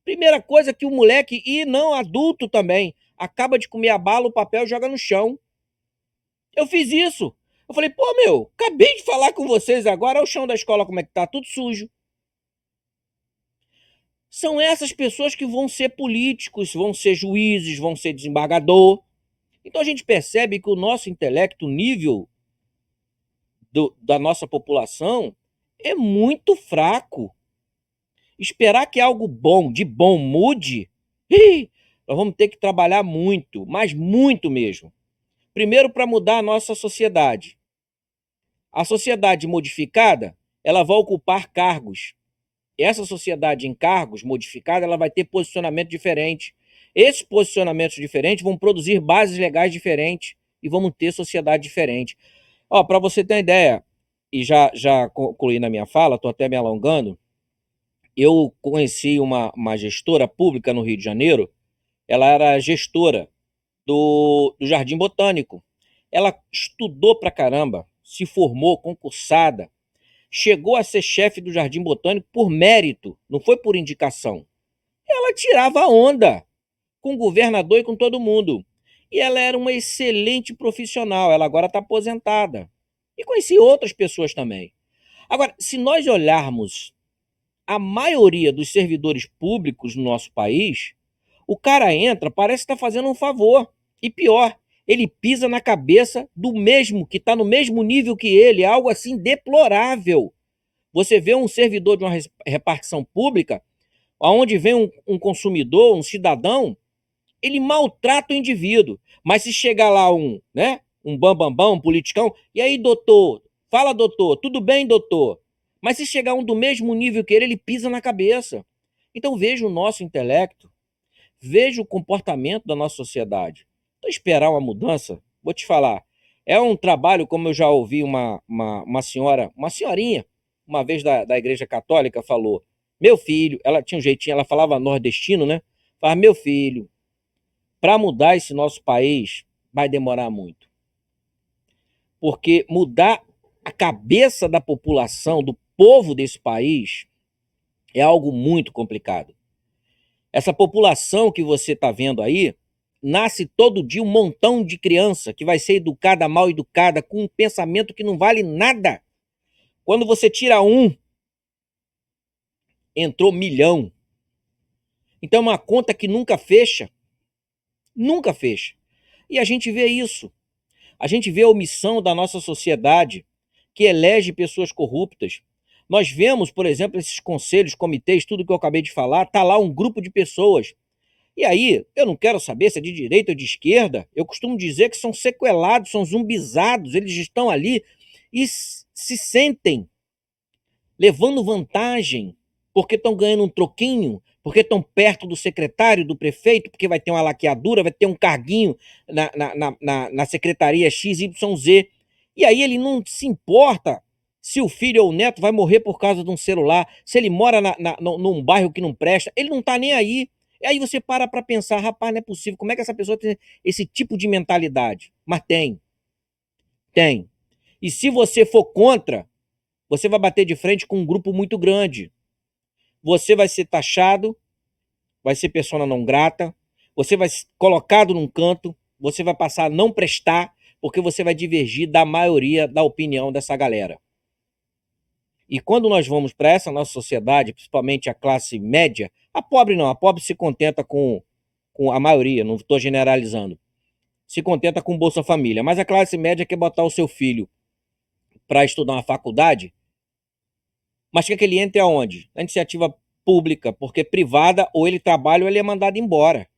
Primeira coisa que o moleque, e não adulto também, acaba de comer a bala, o papel joga no chão. Eu fiz isso. Eu falei, acabei de falar com vocês agora, olha o chão da escola como é que tá, tudo sujo. São essas pessoas que vão ser políticos, vão ser juízes, vão ser desembargador. Então a gente percebe que o nosso intelecto, o nível da nossa população, é muito fraco. Esperar que algo de bom mude, nós vamos ter que trabalhar muito, mas muito mesmo. Primeiro, para mudar a nossa sociedade. A sociedade modificada, ela vai ocupar cargos. Essa sociedade em cargos modificada, ela vai ter posicionamento diferente. Esses posicionamentos diferentes vão produzir bases legais diferentes e vamos ter sociedade diferente. Para você ter uma ideia, e já concluí na minha fala, estou até me alongando, eu conheci uma gestora pública no Rio de Janeiro, ela era gestora do Jardim Botânico. Ela estudou pra caramba, se formou, concursada, chegou a ser chefe do Jardim Botânico por mérito, não foi por indicação. Ela tirava onda com o governador e com todo mundo. E ela era uma excelente profissional, ela agora está aposentada. E conheci outras pessoas também. Agora, se nós olharmos a maioria dos servidores públicos no nosso país, o cara entra, parece que está fazendo um favor. E pior, ele pisa na cabeça do mesmo, que está no mesmo nível que ele, algo assim deplorável. Você vê um servidor de uma repartição pública, onde vem um consumidor, um cidadão, ele maltrata o indivíduo. Mas se chegar lá um bambambão, um politicão, e aí, doutor? Fala, doutor. Tudo bem, doutor? Mas se chegar um do mesmo nível que ele pisa na cabeça. Então veja o nosso intelecto, veja o comportamento da nossa sociedade. Então esperar uma mudança, vou te falar, é um trabalho, como eu já ouvi uma senhorinha, uma vez da Igreja Católica, falou, meu filho, ela tinha um jeitinho, ela falava nordestino, né? Falava, meu filho, para mudar esse nosso país vai demorar muito. Porque mudar a cabeça da população, do povo desse país, é algo muito complicado. Essa população que você está vendo aí, nasce todo dia um montão de criança que vai ser educada, mal educada, com um pensamento que não vale nada. Quando você tira um, entrou 1 milhão. Então é uma conta que nunca fecha. Nunca fecha. E a gente vê isso. A gente vê a omissão da nossa sociedade, que elege pessoas corruptas. Nós vemos, por exemplo, esses conselhos, comitês, tudo que eu acabei de falar, está lá um grupo de pessoas E aí, eu não quero saber se é de direita ou de esquerda, eu costumo dizer que são sequelados, são zumbizados, eles estão ali e se sentem levando vantagem, porque estão ganhando um troquinho, porque estão perto do secretário, do prefeito, porque vai ter uma laqueadura, vai ter um carguinho na secretaria XYZ. E aí ele não se importa se o filho ou o neto vai morrer por causa de um celular, se ele mora num bairro que não presta, ele não está nem aí. E aí você para pensar, rapaz, não é possível, como é que essa pessoa tem esse tipo de mentalidade? Mas tem, tem. E se você for contra, você vai bater de frente com um grupo muito grande. Você vai ser taxado, vai ser persona não grata, você vai ser colocado num canto, você vai passar a não prestar, porque você vai divergir da maioria da opinião dessa galera. E quando nós vamos para essa nossa sociedade, principalmente a classe média, a pobre não, a pobre se contenta com a maioria, não estou generalizando, se contenta com Bolsa Família, mas a classe média quer botar o seu filho para estudar uma faculdade, mas quer que ele entre aonde? Na iniciativa pública, porque privada ou ele trabalha ou ele é mandado embora.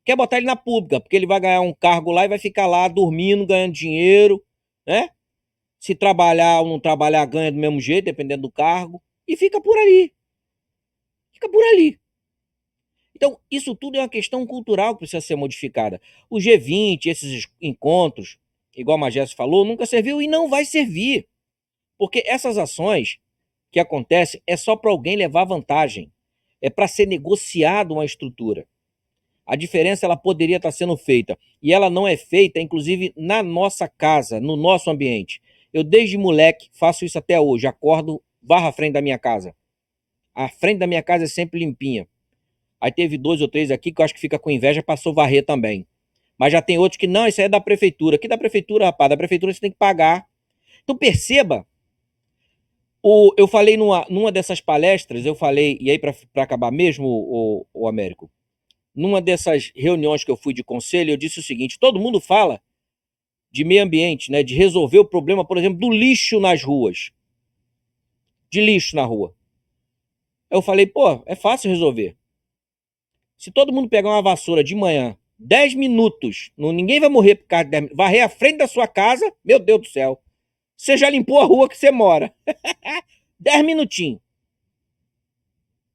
Quer botar ele na pública, porque ele vai ganhar um cargo lá e vai ficar lá dormindo, ganhando dinheiro, né? Se trabalhar ou não trabalhar, ganha do mesmo jeito, dependendo do cargo, e fica por ali. Fica por ali. Então, isso tudo é uma questão cultural que precisa ser modificada. O G20, esses encontros, igual a Magés falou, nunca serviu e não vai servir. Porque essas ações que acontecem é só para alguém levar vantagem. É para ser negociado uma estrutura. A diferença ela poderia estar sendo feita. E ela não é feita, inclusive, na nossa casa, no nosso ambiente. Eu, desde moleque, faço isso até hoje. Acordo, varro a frente da minha casa. A frente da minha casa é sempre limpinha. Aí teve 2 ou 3 aqui que eu acho que fica com inveja, passou varrer também. Mas já tem outros que não, isso aí é da prefeitura. Que da prefeitura, rapaz? Da prefeitura você tem que pagar. Então perceba, eu falei numa dessas palestras, eu falei, e aí para acabar mesmo, o Américo, numa dessas reuniões que eu fui de conselho, eu disse o seguinte: todo mundo fala de meio ambiente, né, de resolver o problema, por exemplo, do lixo nas ruas, de lixo na rua. Eu falei, pô, é fácil resolver. Se todo mundo pegar uma vassoura de manhã, 10 minutos, ninguém vai morrer por causa de 10 minutos, varrer a frente da sua casa, meu Deus do céu, você já limpou a rua que você mora. 10 minutinhos.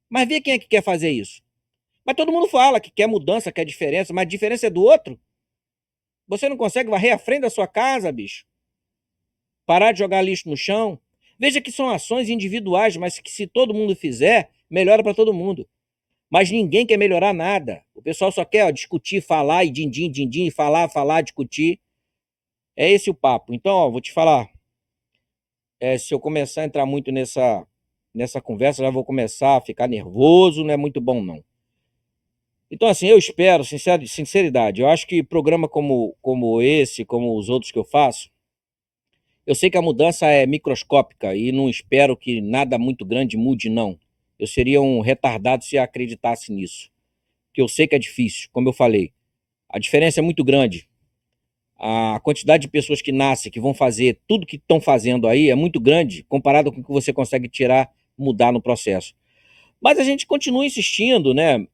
Mas vê quem é que quer fazer isso. Mas todo mundo fala que quer mudança, quer diferença, mas a diferença é do outro. Você não consegue varrer a frente da sua casa, bicho? Parar de jogar lixo no chão? Veja que são ações individuais, mas que se todo mundo fizer, melhora para todo mundo. Mas ninguém quer melhorar nada. O pessoal só quer discutir, falar e din-din, falar, discutir. É esse o papo. Então, vou te falar. Se eu começar a entrar muito nessa conversa, já vou começar a ficar nervoso, não é muito bom, não. Então, assim, eu espero, sinceridade, eu acho que programa como esse, como os outros que eu faço, eu sei que a mudança é microscópica e não espero que nada muito grande mude, não. Eu seria um retardado se acreditasse nisso. Porque eu sei que é difícil, como eu falei. A diferença é muito grande. A quantidade de pessoas que nascem, que vão fazer tudo que estão fazendo aí é muito grande, comparado com o que você consegue tirar, mudar no processo. Mas a gente continua insistindo, né?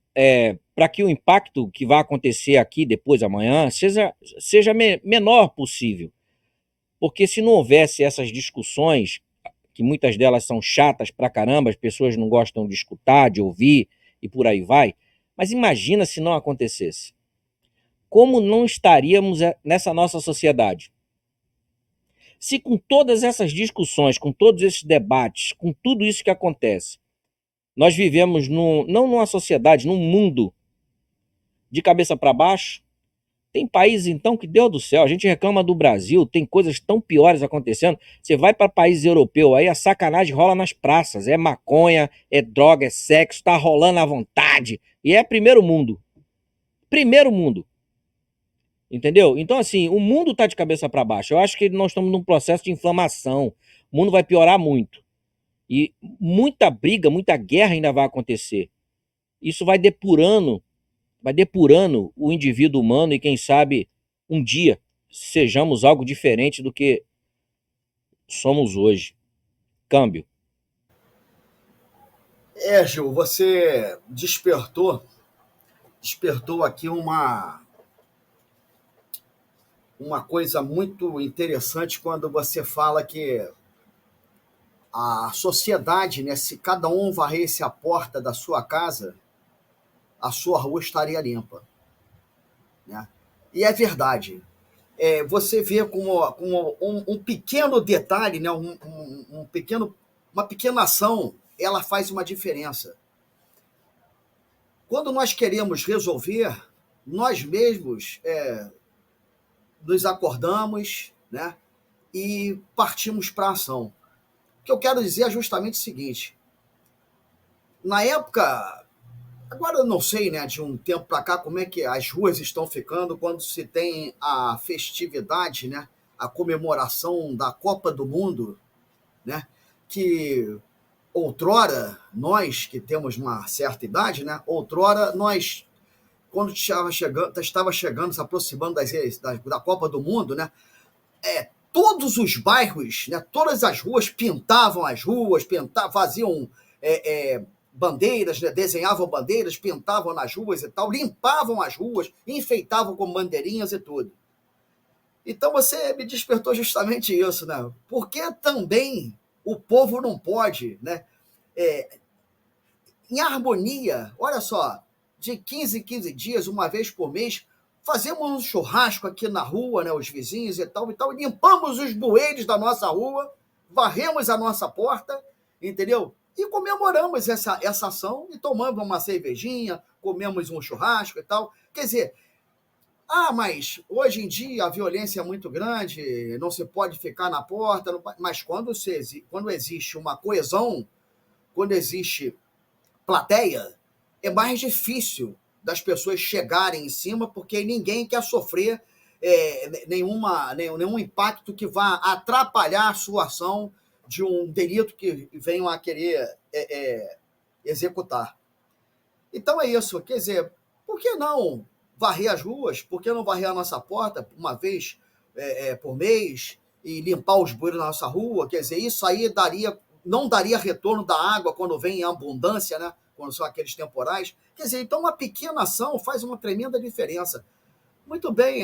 Para que o impacto que vai acontecer aqui depois, amanhã, seja menor possível. Porque se não houvesse essas discussões, que muitas delas são chatas pra caramba, as pessoas não gostam de escutar, de ouvir e por aí vai, mas imagina se não acontecesse. Como não estaríamos nessa nossa sociedade? Se com todas essas discussões, com todos esses debates, com tudo isso que acontece, nós vivemos não numa sociedade, num mundo de cabeça para baixo. Tem países, então, que Deus do céu, a gente reclama do Brasil, tem coisas tão piores acontecendo. Você vai para países europeus, aí a sacanagem rola nas praças. É maconha, é droga, é sexo, tá rolando à vontade. E é primeiro mundo. Primeiro mundo. Entendeu? Então, assim, o mundo tá de cabeça para baixo. Eu acho que nós estamos num processo de inflamação. O mundo vai piorar muito. E muita briga, muita guerra ainda vai acontecer. Isso vai depurando o indivíduo humano e, quem sabe, um dia sejamos algo diferente do que somos hoje. Câmbio. Gil, você despertou despertou aqui uma coisa muito interessante quando você fala que a sociedade, né, se cada um varresse a porta da sua casa, a sua rua estaria limpa, né? E é verdade. Você vê como um pequeno detalhe, né, uma pequena ação, ela faz uma diferença. Quando nós queremos resolver, nós mesmos nos acordamos, né, e partimos para a ação. O que eu quero dizer é justamente o seguinte: na época, agora eu não sei, né, de um tempo para cá, como é que as ruas estão ficando quando se tem a festividade, né, a comemoração da Copa do Mundo, né, que outrora, nós que temos uma certa idade, né, outrora nós, quando estava chegando, se aproximando da Copa do Mundo, né, todos os bairros, né, todas as ruas pintavam as ruas, faziam bandeiras, né, desenhavam bandeiras, pintavam nas ruas e tal, limpavam as ruas, enfeitavam com bandeirinhas e tudo. Então você me despertou justamente isso, né? Porque também o povo não pode, né, em harmonia, olha só, de 15 em 15 dias, uma vez por mês, fazemos um churrasco aqui na rua, né, os vizinhos e tal, limpamos os bueiros da nossa rua, varremos a nossa porta, entendeu? E comemoramos essa ação e tomamos uma cervejinha, comemos um churrasco e tal. Quer dizer, mas hoje em dia a violência é muito grande, não se pode ficar na porta, mas quando existe uma coesão, quando existe plateia, é mais difícil das pessoas chegarem em cima, porque ninguém quer sofrer nenhum impacto que vá atrapalhar a sua ação de um delito que venham a querer executar. Então é isso, quer dizer, por que não varrer as ruas? Por que não varrer a nossa porta uma vez por mês e limpar os bueiros na nossa rua? Quer dizer, isso aí não daria retorno da água quando vem em abundância, né? Quando são aqueles temporais. Quer dizer, então uma pequena ação faz uma tremenda diferença. Muito bem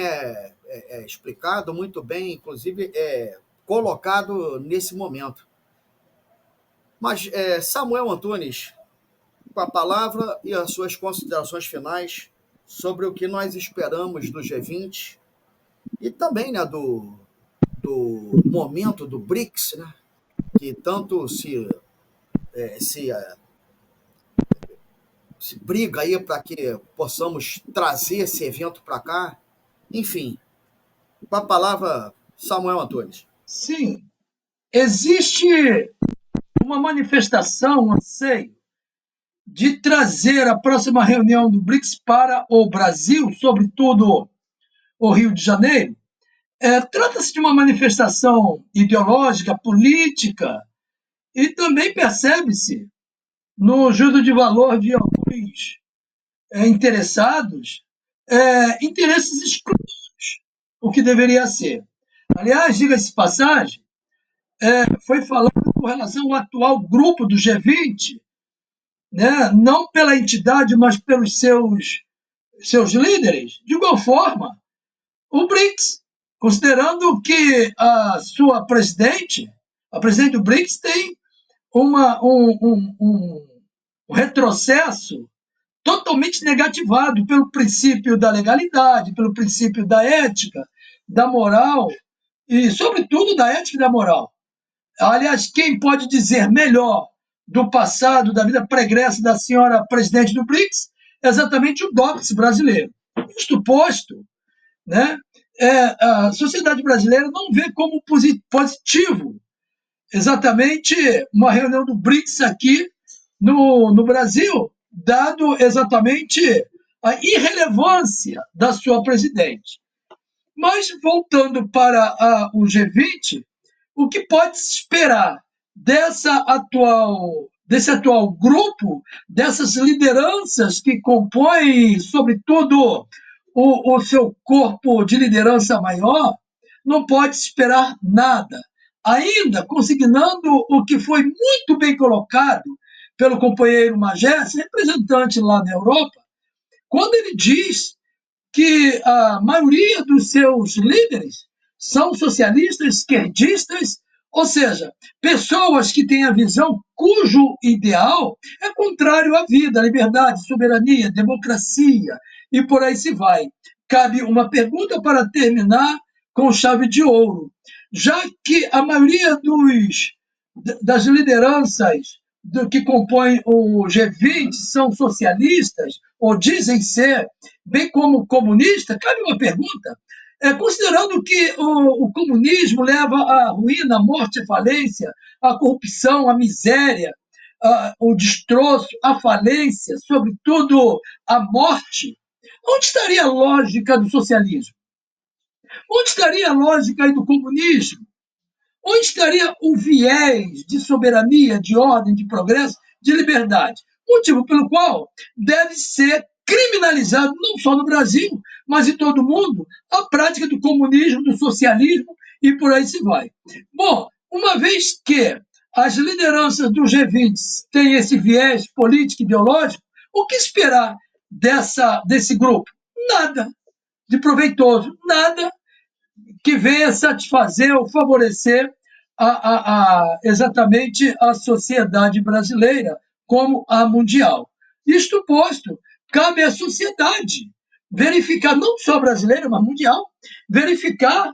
explicado, muito bem, inclusive, colocado nesse momento. Mas, Samuel Antunes, com a palavra e as suas considerações finais sobre o que nós esperamos do G20 e também, né, do momento do BRICS, né, que tanto se briga aí para que possamos trazer esse evento para cá. Enfim, com a palavra, Samuel Antunes. Sim, existe uma manifestação, um anseio de trazer a próxima reunião do BRICS para o Brasil, sobretudo o Rio de Janeiro. Trata-se de uma manifestação ideológica, política, e também percebe-se no juízo de valor de alguns interessados, interesses exclusos, o que deveria ser. Aliás, diga-se de passagem, foi falado com relação ao atual grupo do G20, né, não pela entidade, mas pelos seus líderes. De igual forma, o BRICS, considerando que a sua presidente, a presidente do BRICS, tem um retrocesso totalmente negativado pelo princípio da legalidade, pelo princípio da ética, da moral e, sobretudo, da ética e da moral. Aliás, quem pode dizer melhor do passado, da vida pregressa da senhora presidente do BRICS, é exatamente o DOPS brasileiro. Isto posto, né, a sociedade brasileira não vê como positivo exatamente uma reunião do BRICS aqui no Brasil, dado exatamente a irrelevância da sua presidente. Mas, voltando para o G20, o que pode se esperar desse atual grupo, dessas lideranças que compõem, sobretudo, o seu corpo de liderança maior, não pode se esperar nada. Ainda consignando o que foi muito bem colocado pelo companheiro Magés, representante lá na Europa, quando ele diz que a maioria dos seus líderes são socialistas, esquerdistas, ou seja, pessoas que têm a visão cujo ideal é contrário à vida, à liberdade, soberania, democracia e por aí se vai. Cabe uma pergunta para terminar com chave de ouro. Já que a maioria das lideranças que compõem o G20 são socialistas, ou dizem ser, bem como comunista, cabe uma pergunta. Considerando que o comunismo leva à ruína, à morte, à falência, à corrupção, à miséria, o destroço, à falência, sobretudo à morte, onde estaria a lógica do socialismo? Onde estaria a lógica do comunismo? Onde estaria o viés de soberania, de ordem, de progresso, de liberdade? Motivo pelo qual deve ser criminalizado, não só no Brasil, mas em todo o mundo, a prática do comunismo, do socialismo e por aí se vai. Bom, uma vez que as lideranças do G20 têm esse viés político e ideológico, o que esperar desse grupo? Nada de proveitoso, nada que venha satisfazer ou favorecer exatamente a sociedade brasileira como a mundial. Isto posto, cabe à sociedade verificar, não só brasileira, mas mundial, verificar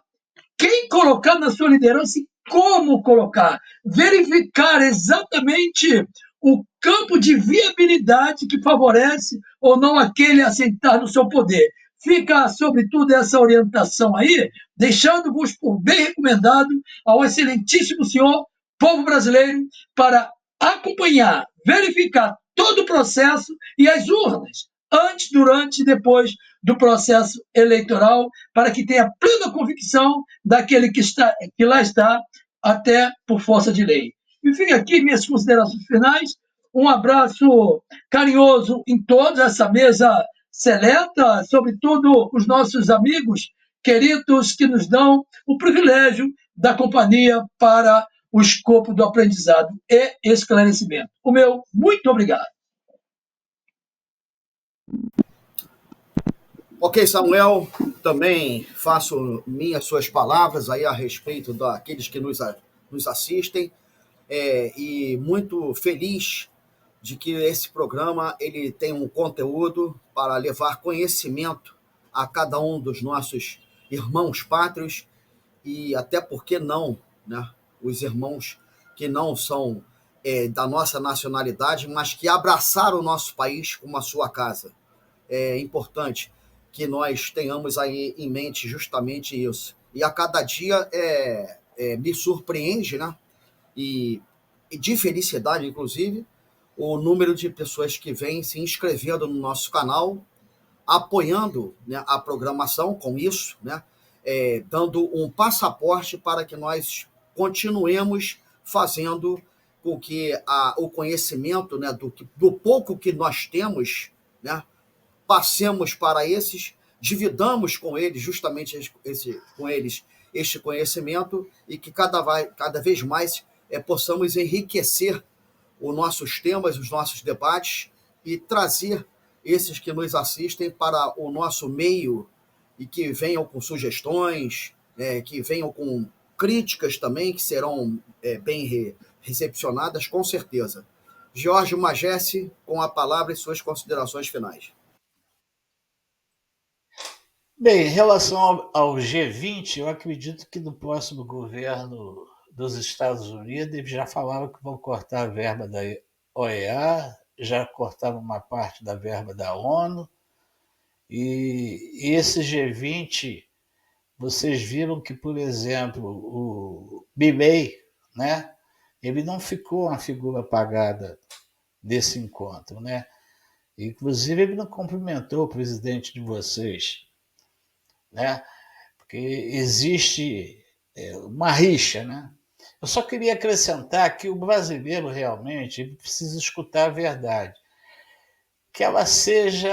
quem colocar na sua liderança e como colocar, verificar exatamente o campo de viabilidade que favorece ou não aquele assentar no seu poder. Fica, sobretudo, essa orientação aí, deixando-vos por bem recomendado ao excelentíssimo senhor, povo brasileiro, para acompanhar, verificar todo o processo e as urnas, antes, durante e depois do processo eleitoral, para que tenha plena convicção daquele que lá está, até por força de lei. Enfim, aqui minhas considerações finais. Um abraço carinhoso em todos, essa mesa seleta, sobretudo os nossos amigos queridos que nos dão o privilégio da companhia para o escopo do aprendizado e esclarecimento. O meu muito obrigado. Ok, Samuel, também faço minhas suas palavras aí a respeito daqueles que nos assistem, e muito feliz de que esse programa ele tem um conteúdo para levar conhecimento a cada um dos nossos irmãos pátrios e até porque não, né, os irmãos que não são da nossa nacionalidade, mas que abraçaram o nosso país como a sua casa. É importante que nós tenhamos aí em mente justamente isso. E a cada dia me surpreende, né? E de felicidade, inclusive, o número de pessoas que vêm se inscrevendo no nosso canal, apoiando, né, a programação com isso, né? Dando um passaporte para que nós continuemos fazendo com que o conhecimento, né, do pouco que nós temos, né, passemos para esses, dividamos com eles justamente com eles este conhecimento e que cada vez mais possamos enriquecer os nossos temas, os nossos debates e trazer esses que nos assistem para o nosso meio e que venham com sugestões, que venham com críticas também, que serão bem recepcionadas, com certeza. Jorge Magesse, com a palavra e suas considerações finais. Bem, em relação ao G20, eu acredito que no próximo governo dos Estados Unidos eles já falaram que vão cortar a verba da OEA, já cortaram uma parte da verba da ONU, e esse G20, vocês viram que, por exemplo, o Milley, né, ele não ficou uma figura apagada desse encontro, né? Inclusive, ele não cumprimentou o presidente de vocês, né? Porque existe uma rixa, né? Eu só queria acrescentar que o brasileiro realmente ele precisa escutar a verdade, que ela seja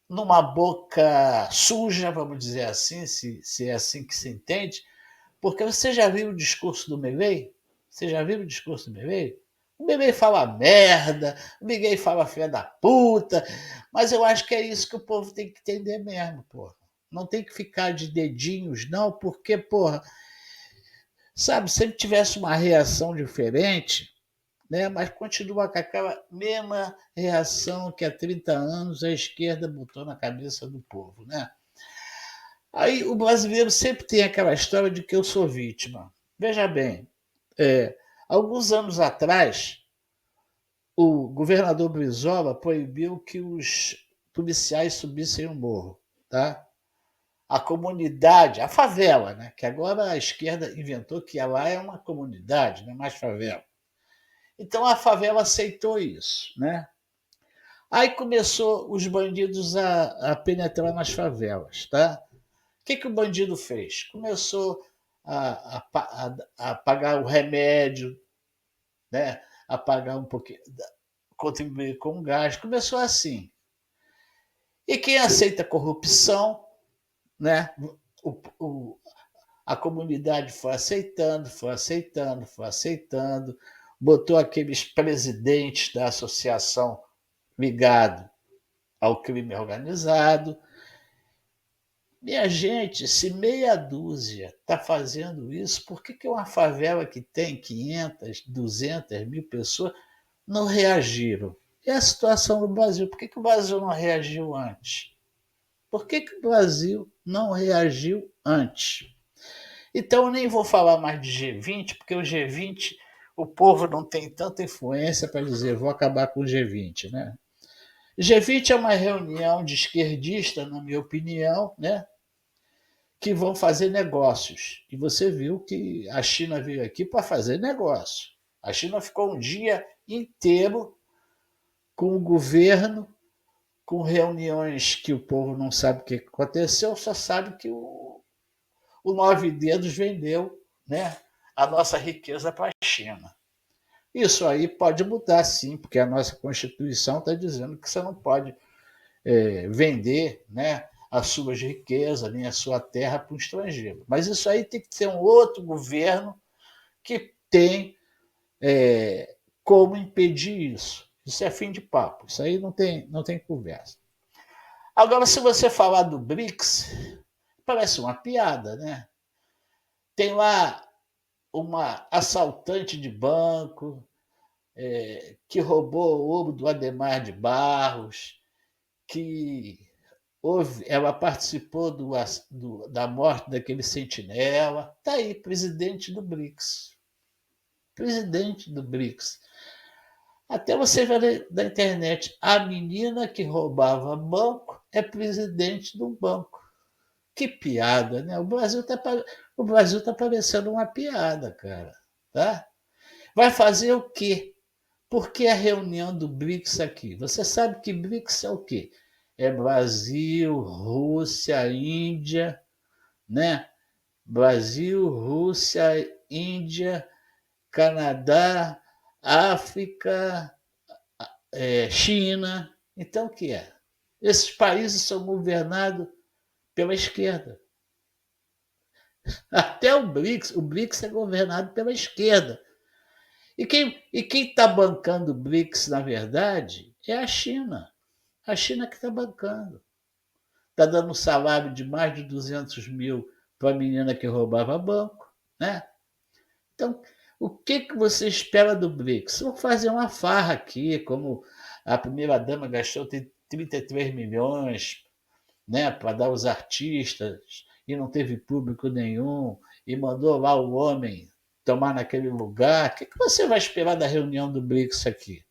numa boca suja, vamos dizer assim, se é assim que se entende, porque você já viu o discurso do Milley? Você já viu o discurso do Milley? ninguém fala merda, ninguém fala filha da puta, mas eu acho que é isso que o povo tem que entender mesmo, porra. Não tem que ficar de dedinhos, não, porque, porra, sabe, se ele tivesse uma reação diferente, né, mas continua com aquela mesma reação que há 30 anos a esquerda botou na cabeça do povo, né? Aí o brasileiro sempre tem aquela história de que eu sou vítima. Veja bem, é, alguns anos atrás, o governador Brizola proibiu que os policiais subissem o morro, tá? A comunidade, a favela, né? Que agora a esquerda inventou que lá é uma comunidade, não é mais favela. Então a favela aceitou isso, né? Aí começou os bandidos a penetrar nas favelas, tá? O que o bandido fez? Começou a pagar o remédio, né? A pagar um pouquinho, contribuir com o gás. Começou assim. E quem aceita corrupção, né? O, o, a comunidade foi aceitando, foi aceitando, foi aceitando, botou aqueles presidentes da associação ligado ao crime organizado. Minha gente, se meia dúzia está fazendo isso, por que uma favela que tem 500, 200 mil pessoas não reagiram? E a situação do Brasil? Por que o Brasil não reagiu antes? Por que o Brasil não reagiu antes? Então, eu nem vou falar mais de G20, porque o G20, o povo não tem tanta influência para dizer vou acabar com o G20. Né? G20 é uma reunião de esquerdistas, na minha opinião, né? Que vão fazer negócios. E você viu que a China veio aqui para fazer negócio. A China ficou um dia inteiro com o governo, com reuniões que o povo não sabe o que aconteceu, só sabe que o Nove Dedos vendeu, né, a nossa riqueza para a China. Isso aí pode mudar, sim, porque a nossa Constituição está dizendo que você não pode vender, né, as suas riquezas, nem a sua terra para um estrangeiro. Mas isso aí tem que ter um outro governo que tem como impedir isso. Isso é fim de papo. Isso aí não tem conversa. Agora, se você falar do BRICS, parece uma piada, né? Tem lá uma assaltante de banco que roubou o ouro do Ademar de Barros, que ela participou da morte daquele sentinela. Está aí, presidente do BRICS. Presidente do BRICS. Até você ver na internet, a menina que roubava banco é presidente do banco. Que piada, né? O Brasil tá parecendo uma piada, cara. Tá? Vai fazer o quê? Por que a reunião do BRICS aqui? Você sabe que BRICS é o quê? É Brasil, Rússia, Índia, né? Brasil, Rússia, Índia, Canadá, África, China. Então, o que é? Esses países são governados pela esquerda. Até o BRICS é governado pela esquerda. E quem está bancando o BRICS, na verdade, é a China. A China que está bancando. Está dando um salário de mais de 200 mil para a menina que roubava banco. Né? Então, o que você espera do BRICS? Vão fazer uma farra aqui, como a primeira-dama gastou 33 milhões, né, para dar aos artistas, e não teve público nenhum, e mandou lá o homem tomar naquele lugar. O que você vai esperar da reunião do BRICS aqui?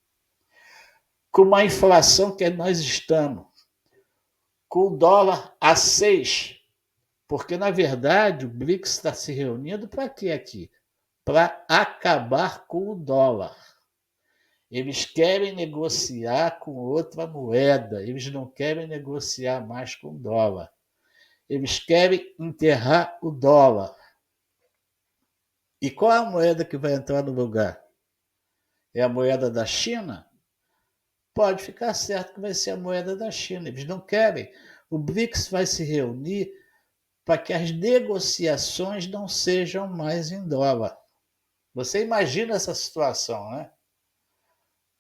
Com uma inflação que nós estamos, com o dólar a 6, porque, na verdade, o BRICS está se reunindo para quê aqui? Para acabar com o dólar. Eles querem negociar com outra moeda, eles não querem negociar mais com o dólar. Eles querem enterrar o dólar. E qual é a moeda que vai entrar no lugar? É a moeda da China? Pode ficar certo que vai ser a moeda da China. Eles não querem. O BRICS vai se reunir para que as negociações não sejam mais em dólar. Você imagina essa situação, né?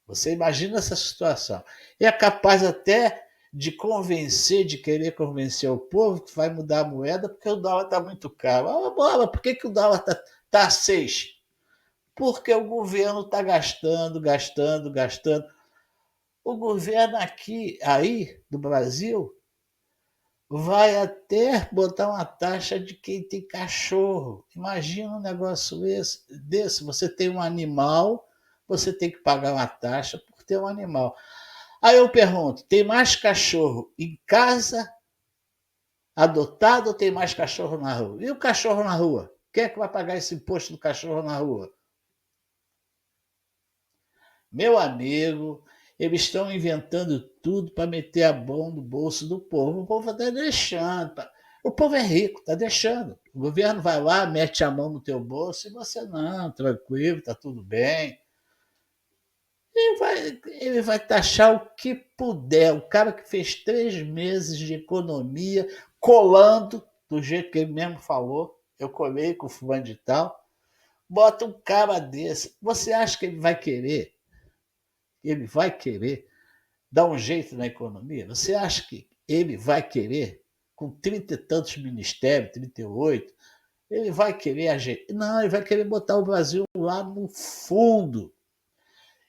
Você imagina essa situação. E é capaz até de convencer, de querer convencer o povo que vai mudar a moeda porque o dólar está muito caro. Ah, bola, por que, que o dólar está a 6? Porque o governo está gastando, gastando, gastando. O governo aqui, aí, do Brasil, vai até botar uma taxa de quem tem cachorro. Imagina um negócio desse. Você tem um animal, você tem que pagar uma taxa por ter um animal. Aí eu pergunto: tem mais cachorro em casa adotado ou tem mais cachorro na rua? E o cachorro na rua? Quem é que vai pagar esse imposto do cachorro na rua? Meu amigo, eles estão inventando tudo para meter a mão no bolso do povo. O povo está deixando. O povo é rico, está deixando. O governo vai lá, mete a mão no teu bolso e você não, tranquilo, está tudo bem. Ele vai taxar o que puder. O cara que fez 3 meses de economia, colando, do jeito que ele mesmo falou, eu colei com o fulano de tal, bota um cara desse. Você acha que ele vai querer? Ele vai querer dar um jeito na economia? Você acha que ele vai querer, com 30 e tantos ministérios, 38, ele vai querer ajeitar? Não, ele vai querer botar o Brasil lá no fundo.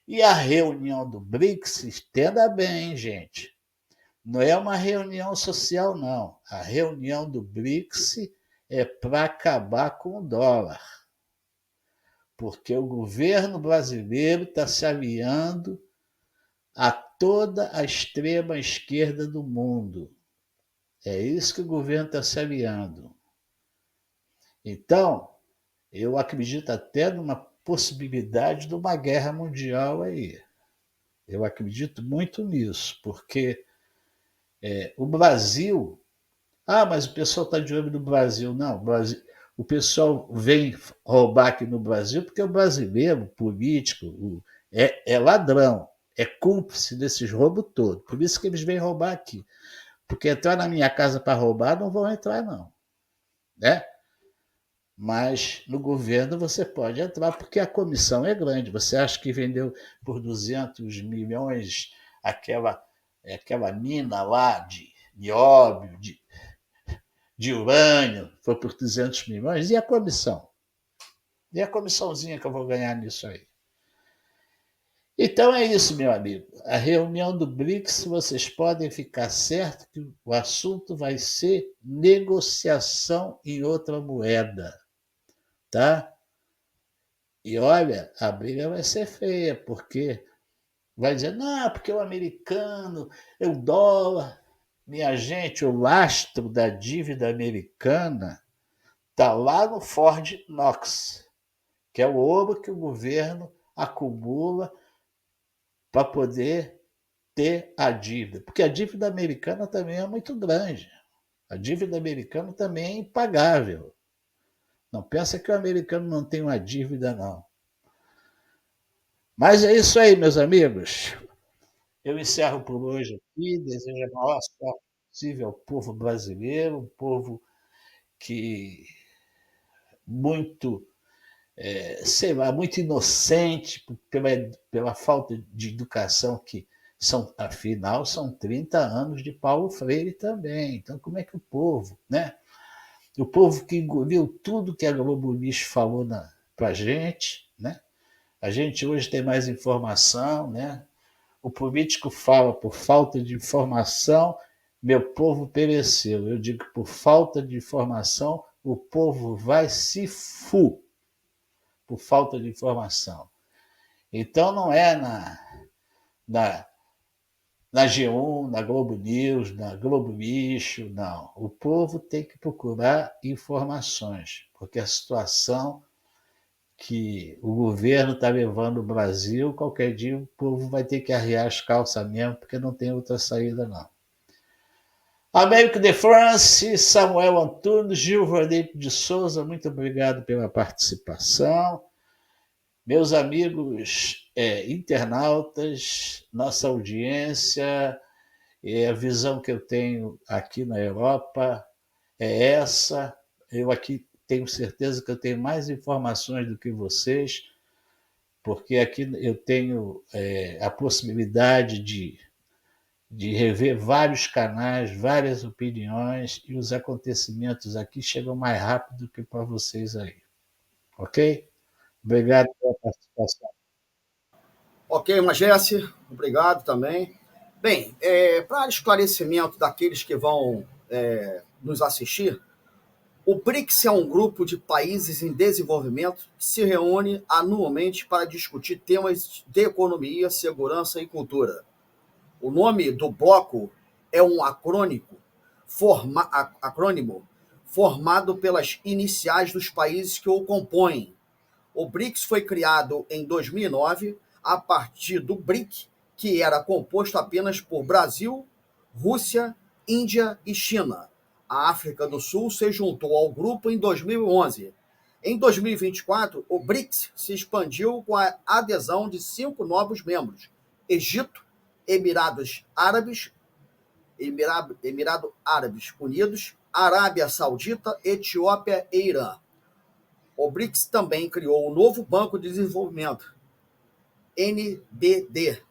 E a reunião do BRICS, entenda bem, gente, não é uma reunião social, não. A reunião do BRICS é para acabar com o dólar. Porque o governo brasileiro está se aliando a toda a extrema esquerda do mundo. É isso que o governo está se aliando. Então, eu acredito até numa possibilidade de uma guerra mundial aí. Eu acredito muito nisso, porque o Brasil. Ah, mas o pessoal está de olho no Brasil. Não, o pessoal vem roubar aqui no Brasil porque o brasileiro, o político, é ladrão, é cúmplice desses roubos todos. Por isso que eles vêm roubar aqui. Porque entrar na minha casa para roubar não vão entrar, não. Né? Mas no governo você pode entrar porque a comissão é grande. Você acha que vendeu por 200 milhões aquela mina lá de nióbio, de urânio, foi por 200 milhões? E a comissão? E a comissãozinha que eu vou ganhar nisso aí? Então é isso, meu amigo. A reunião do BRICS, vocês podem ficar certos que o assunto vai ser negociação em outra moeda, tá? E olha, a briga vai ser feia, porque vai dizer, não, porque o americano, é o dólar. Minha gente, o lastro da dívida americana está lá no Ford Knox, que é o ouro que o governo acumula para poder ter a dívida. Porque a dívida americana também é muito grande. A dívida americana também é impagável. Não pensa que o americano não tem uma dívida, não. Mas é isso aí, meus amigos. Eu encerro por hoje aqui. Desejo a maior sorte possível ao povo brasileiro, um povo que muito, sei lá, muito inocente pela falta de educação que são, afinal, são 30 anos de Paulo Freire também. Então, como é que o povo, né? O povo que engoliu tudo que a Globo Lixo falou para a gente, né? A gente hoje tem mais informação, né? O político fala por falta de informação, meu povo pereceu. Eu digo que por falta de informação, o povo vai se por falta de informação. Então não é na, na G1, na Globo News, na Globo Lixo, não. O povo tem que procurar informações, porque a situação que o governo está levando o Brasil, qualquer dia o povo vai ter que arriar as calças mesmo, porque não tem outra saída, não. Américo de France, Samuel Antunes, Gilvanei de Souza, muito obrigado pela participação. Meus amigos internautas, nossa audiência, a visão que eu tenho aqui na Europa é essa. Eu aqui tenho certeza que eu tenho mais informações do que vocês, porque aqui eu tenho a possibilidade de rever vários canais, várias opiniões, e os acontecimentos aqui chegam mais rápido que para vocês aí. Ok? Obrigado pela participação. Ok, Magesse, obrigado também. Bem, para esclarecimento daqueles que vão nos assistir, o BRICS é um grupo de países em desenvolvimento que se reúne anualmente para discutir temas de economia, segurança e cultura. O nome do bloco é um acrônimo formado pelas iniciais dos países que o compõem. O BRICS foi criado em 2009 a partir do BRIC, que era composto apenas por Brasil, Rússia, Índia e China. A África do Sul se juntou ao grupo em 2011. Em 2024, o BRICS se expandiu com a adesão de 5 novos membros: Egito, Emirados Árabes Unidos, Arábia Saudita, Etiópia e Irã. O BRICS também criou o novo Banco de Desenvolvimento, NBD,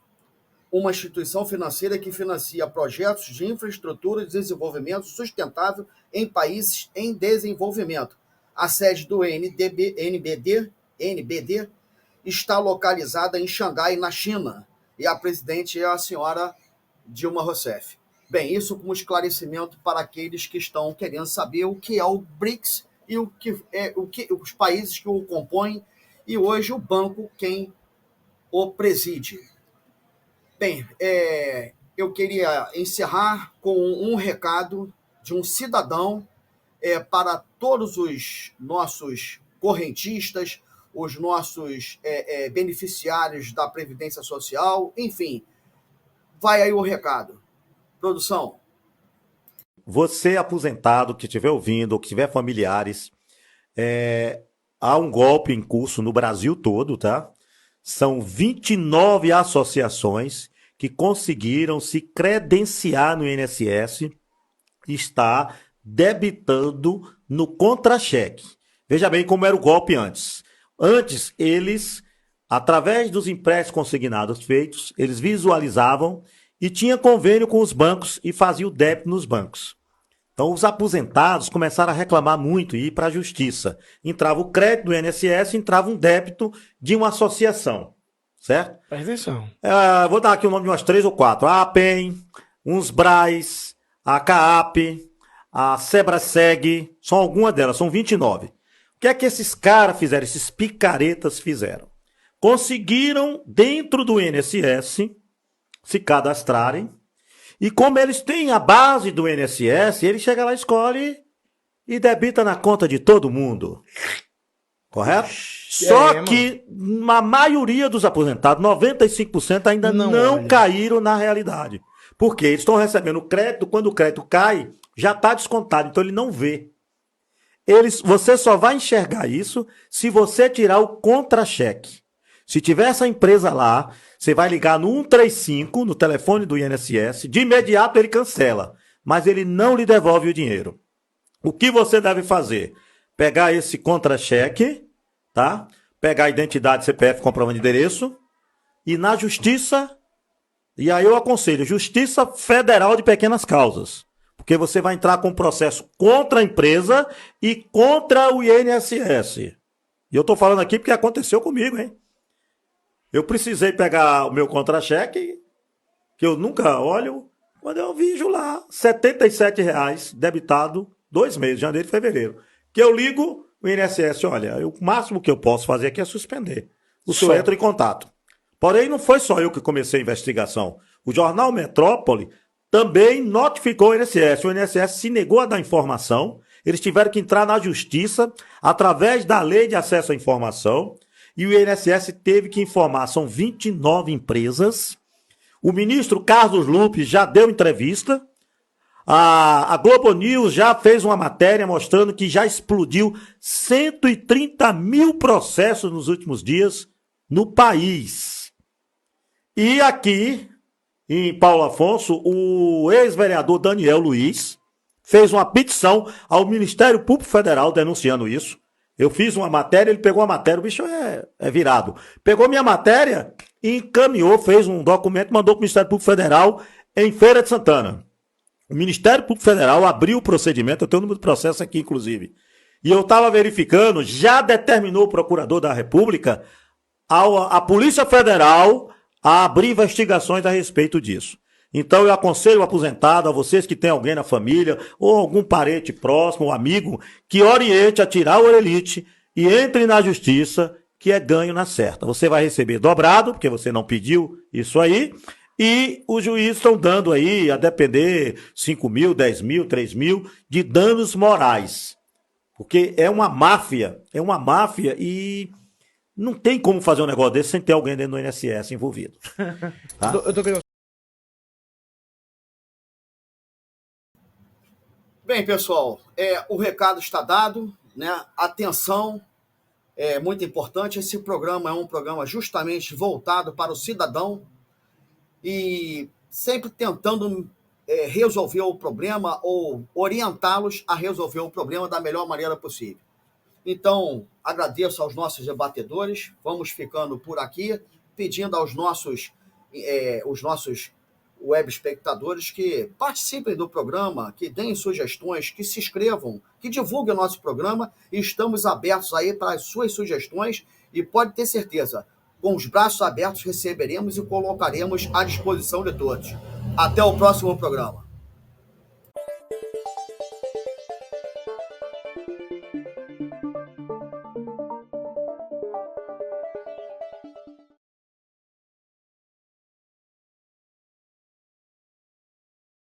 uma instituição financeira que financia projetos de infraestrutura de desenvolvimento sustentável em países em desenvolvimento. A sede do NBD está localizada em Xangai, na China, e a presidente é a senhora Dilma Rousseff. Bem, isso como esclarecimento para aqueles que estão querendo saber o que é o BRICS e os países que o compõem, e hoje o banco quem o preside. Bem, eu queria encerrar com um recado de um cidadão para todos os nossos correntistas, os nossos beneficiários da Previdência Social, enfim. Vai aí o recado. Produção. Você aposentado que estiver ouvindo ou que tiver familiares, há um golpe em curso no Brasil todo, tá? São 29 associações que conseguiram se credenciar no INSS e está debitando no contra-cheque. Veja bem como era o golpe antes. Antes, eles, através dos empréstimos consignados feitos, eles visualizavam e tinha convênio com os bancos e fazia o débito nos bancos. Então, os aposentados começaram a reclamar muito e ir para a justiça. Entrava o crédito do INSS, entrava um débito de uma associação, certo? Presta atenção. Vou dar aqui o nome de umas 3 ou 4. A APEM, uns BRAS, a CAAP, a SEBRASEG, são algumas delas, são 29. O que é que esses caras fizeram, esses picaretas fizeram? Conseguiram, dentro do INSS, se cadastrarem, e como eles têm a base do INSS, ele chega lá, escolhe e debita na conta de todo mundo. Correto? Só que a maioria dos aposentados, 95%, ainda não caíram na realidade. Porque eles estão recebendo crédito, quando o crédito cai, já está descontado, então ele não vê. Você só vai enxergar isso se você tirar o contra-cheque. Se tiver essa empresa lá, você vai ligar no 135, no telefone do INSS, de imediato ele cancela, mas ele não lhe devolve o dinheiro. O que você deve fazer? Pegar esse contra-cheque, tá? Pegar a identidade, CPF, comprovante de endereço, e na justiça, e aí eu aconselho, Justiça Federal de Pequenas Causas, porque você vai entrar com um processo contra a empresa e contra o INSS. E eu tô falando aqui porque aconteceu comigo, hein? Eu precisei pegar o meu contra-cheque, que eu nunca olho, quando eu vejo lá, R$ 77 debitado 2 meses, janeiro e fevereiro. Que eu ligo, o INSS, olha, o máximo que eu posso fazer aqui é suspender. O senhor entra em contato. Porém, não foi só eu que comecei a investigação. O jornal Metrópole também notificou o INSS. O INSS se negou a dar informação. Eles tiveram que entrar na justiça através da lei de acesso à informação. E o INSS teve que informar, são 29 empresas. O ministro Carlos Lupe já deu entrevista. A Globo News já fez uma matéria mostrando que já explodiu 130 mil processos nos últimos dias no país. E aqui, em Paulo Afonso, o ex-vereador Daniel Luiz fez uma petição ao Ministério Público Federal denunciando isso. Eu fiz uma matéria, ele pegou a matéria, o bicho é virado. Pegou minha matéria e encaminhou, fez um documento, mandou para o Ministério Público Federal em Feira de Santana. O Ministério Público Federal abriu o procedimento, eu tenho o número de processo aqui, inclusive. E eu estava verificando, já determinou o procurador da República a Polícia Federal a abrir investigações a respeito disso. Então eu aconselho o aposentado, a vocês que têm alguém na família, ou algum parente próximo, ou amigo, que oriente a tirar o orelite e entre na justiça, que é ganho na certa. Você vai receber dobrado, porque você não pediu isso aí, e os juízes estão dando aí, a depender, 5 mil, 10 mil, 3 mil, de danos morais. Porque é uma máfia e não tem como fazer um negócio desse sem ter alguém dentro do INSS envolvido. Tá? Eu tô querendo... Bem, pessoal, o recado está dado, né? Atenção, é muito importante. Esse programa é um programa justamente voltado para o cidadão e sempre tentando resolver o problema ou orientá-los a resolver o problema da melhor maneira possível. Então, agradeço aos nossos debatedores, vamos ficando por aqui, pedindo aos nossos web espectadores que participem do programa, que deem sugestões, que se inscrevam, que divulguem o nosso programa, e estamos abertos aí para as suas sugestões, e pode ter certeza, com os braços abertos receberemos e colocaremos à disposição de todos. Até o próximo programa.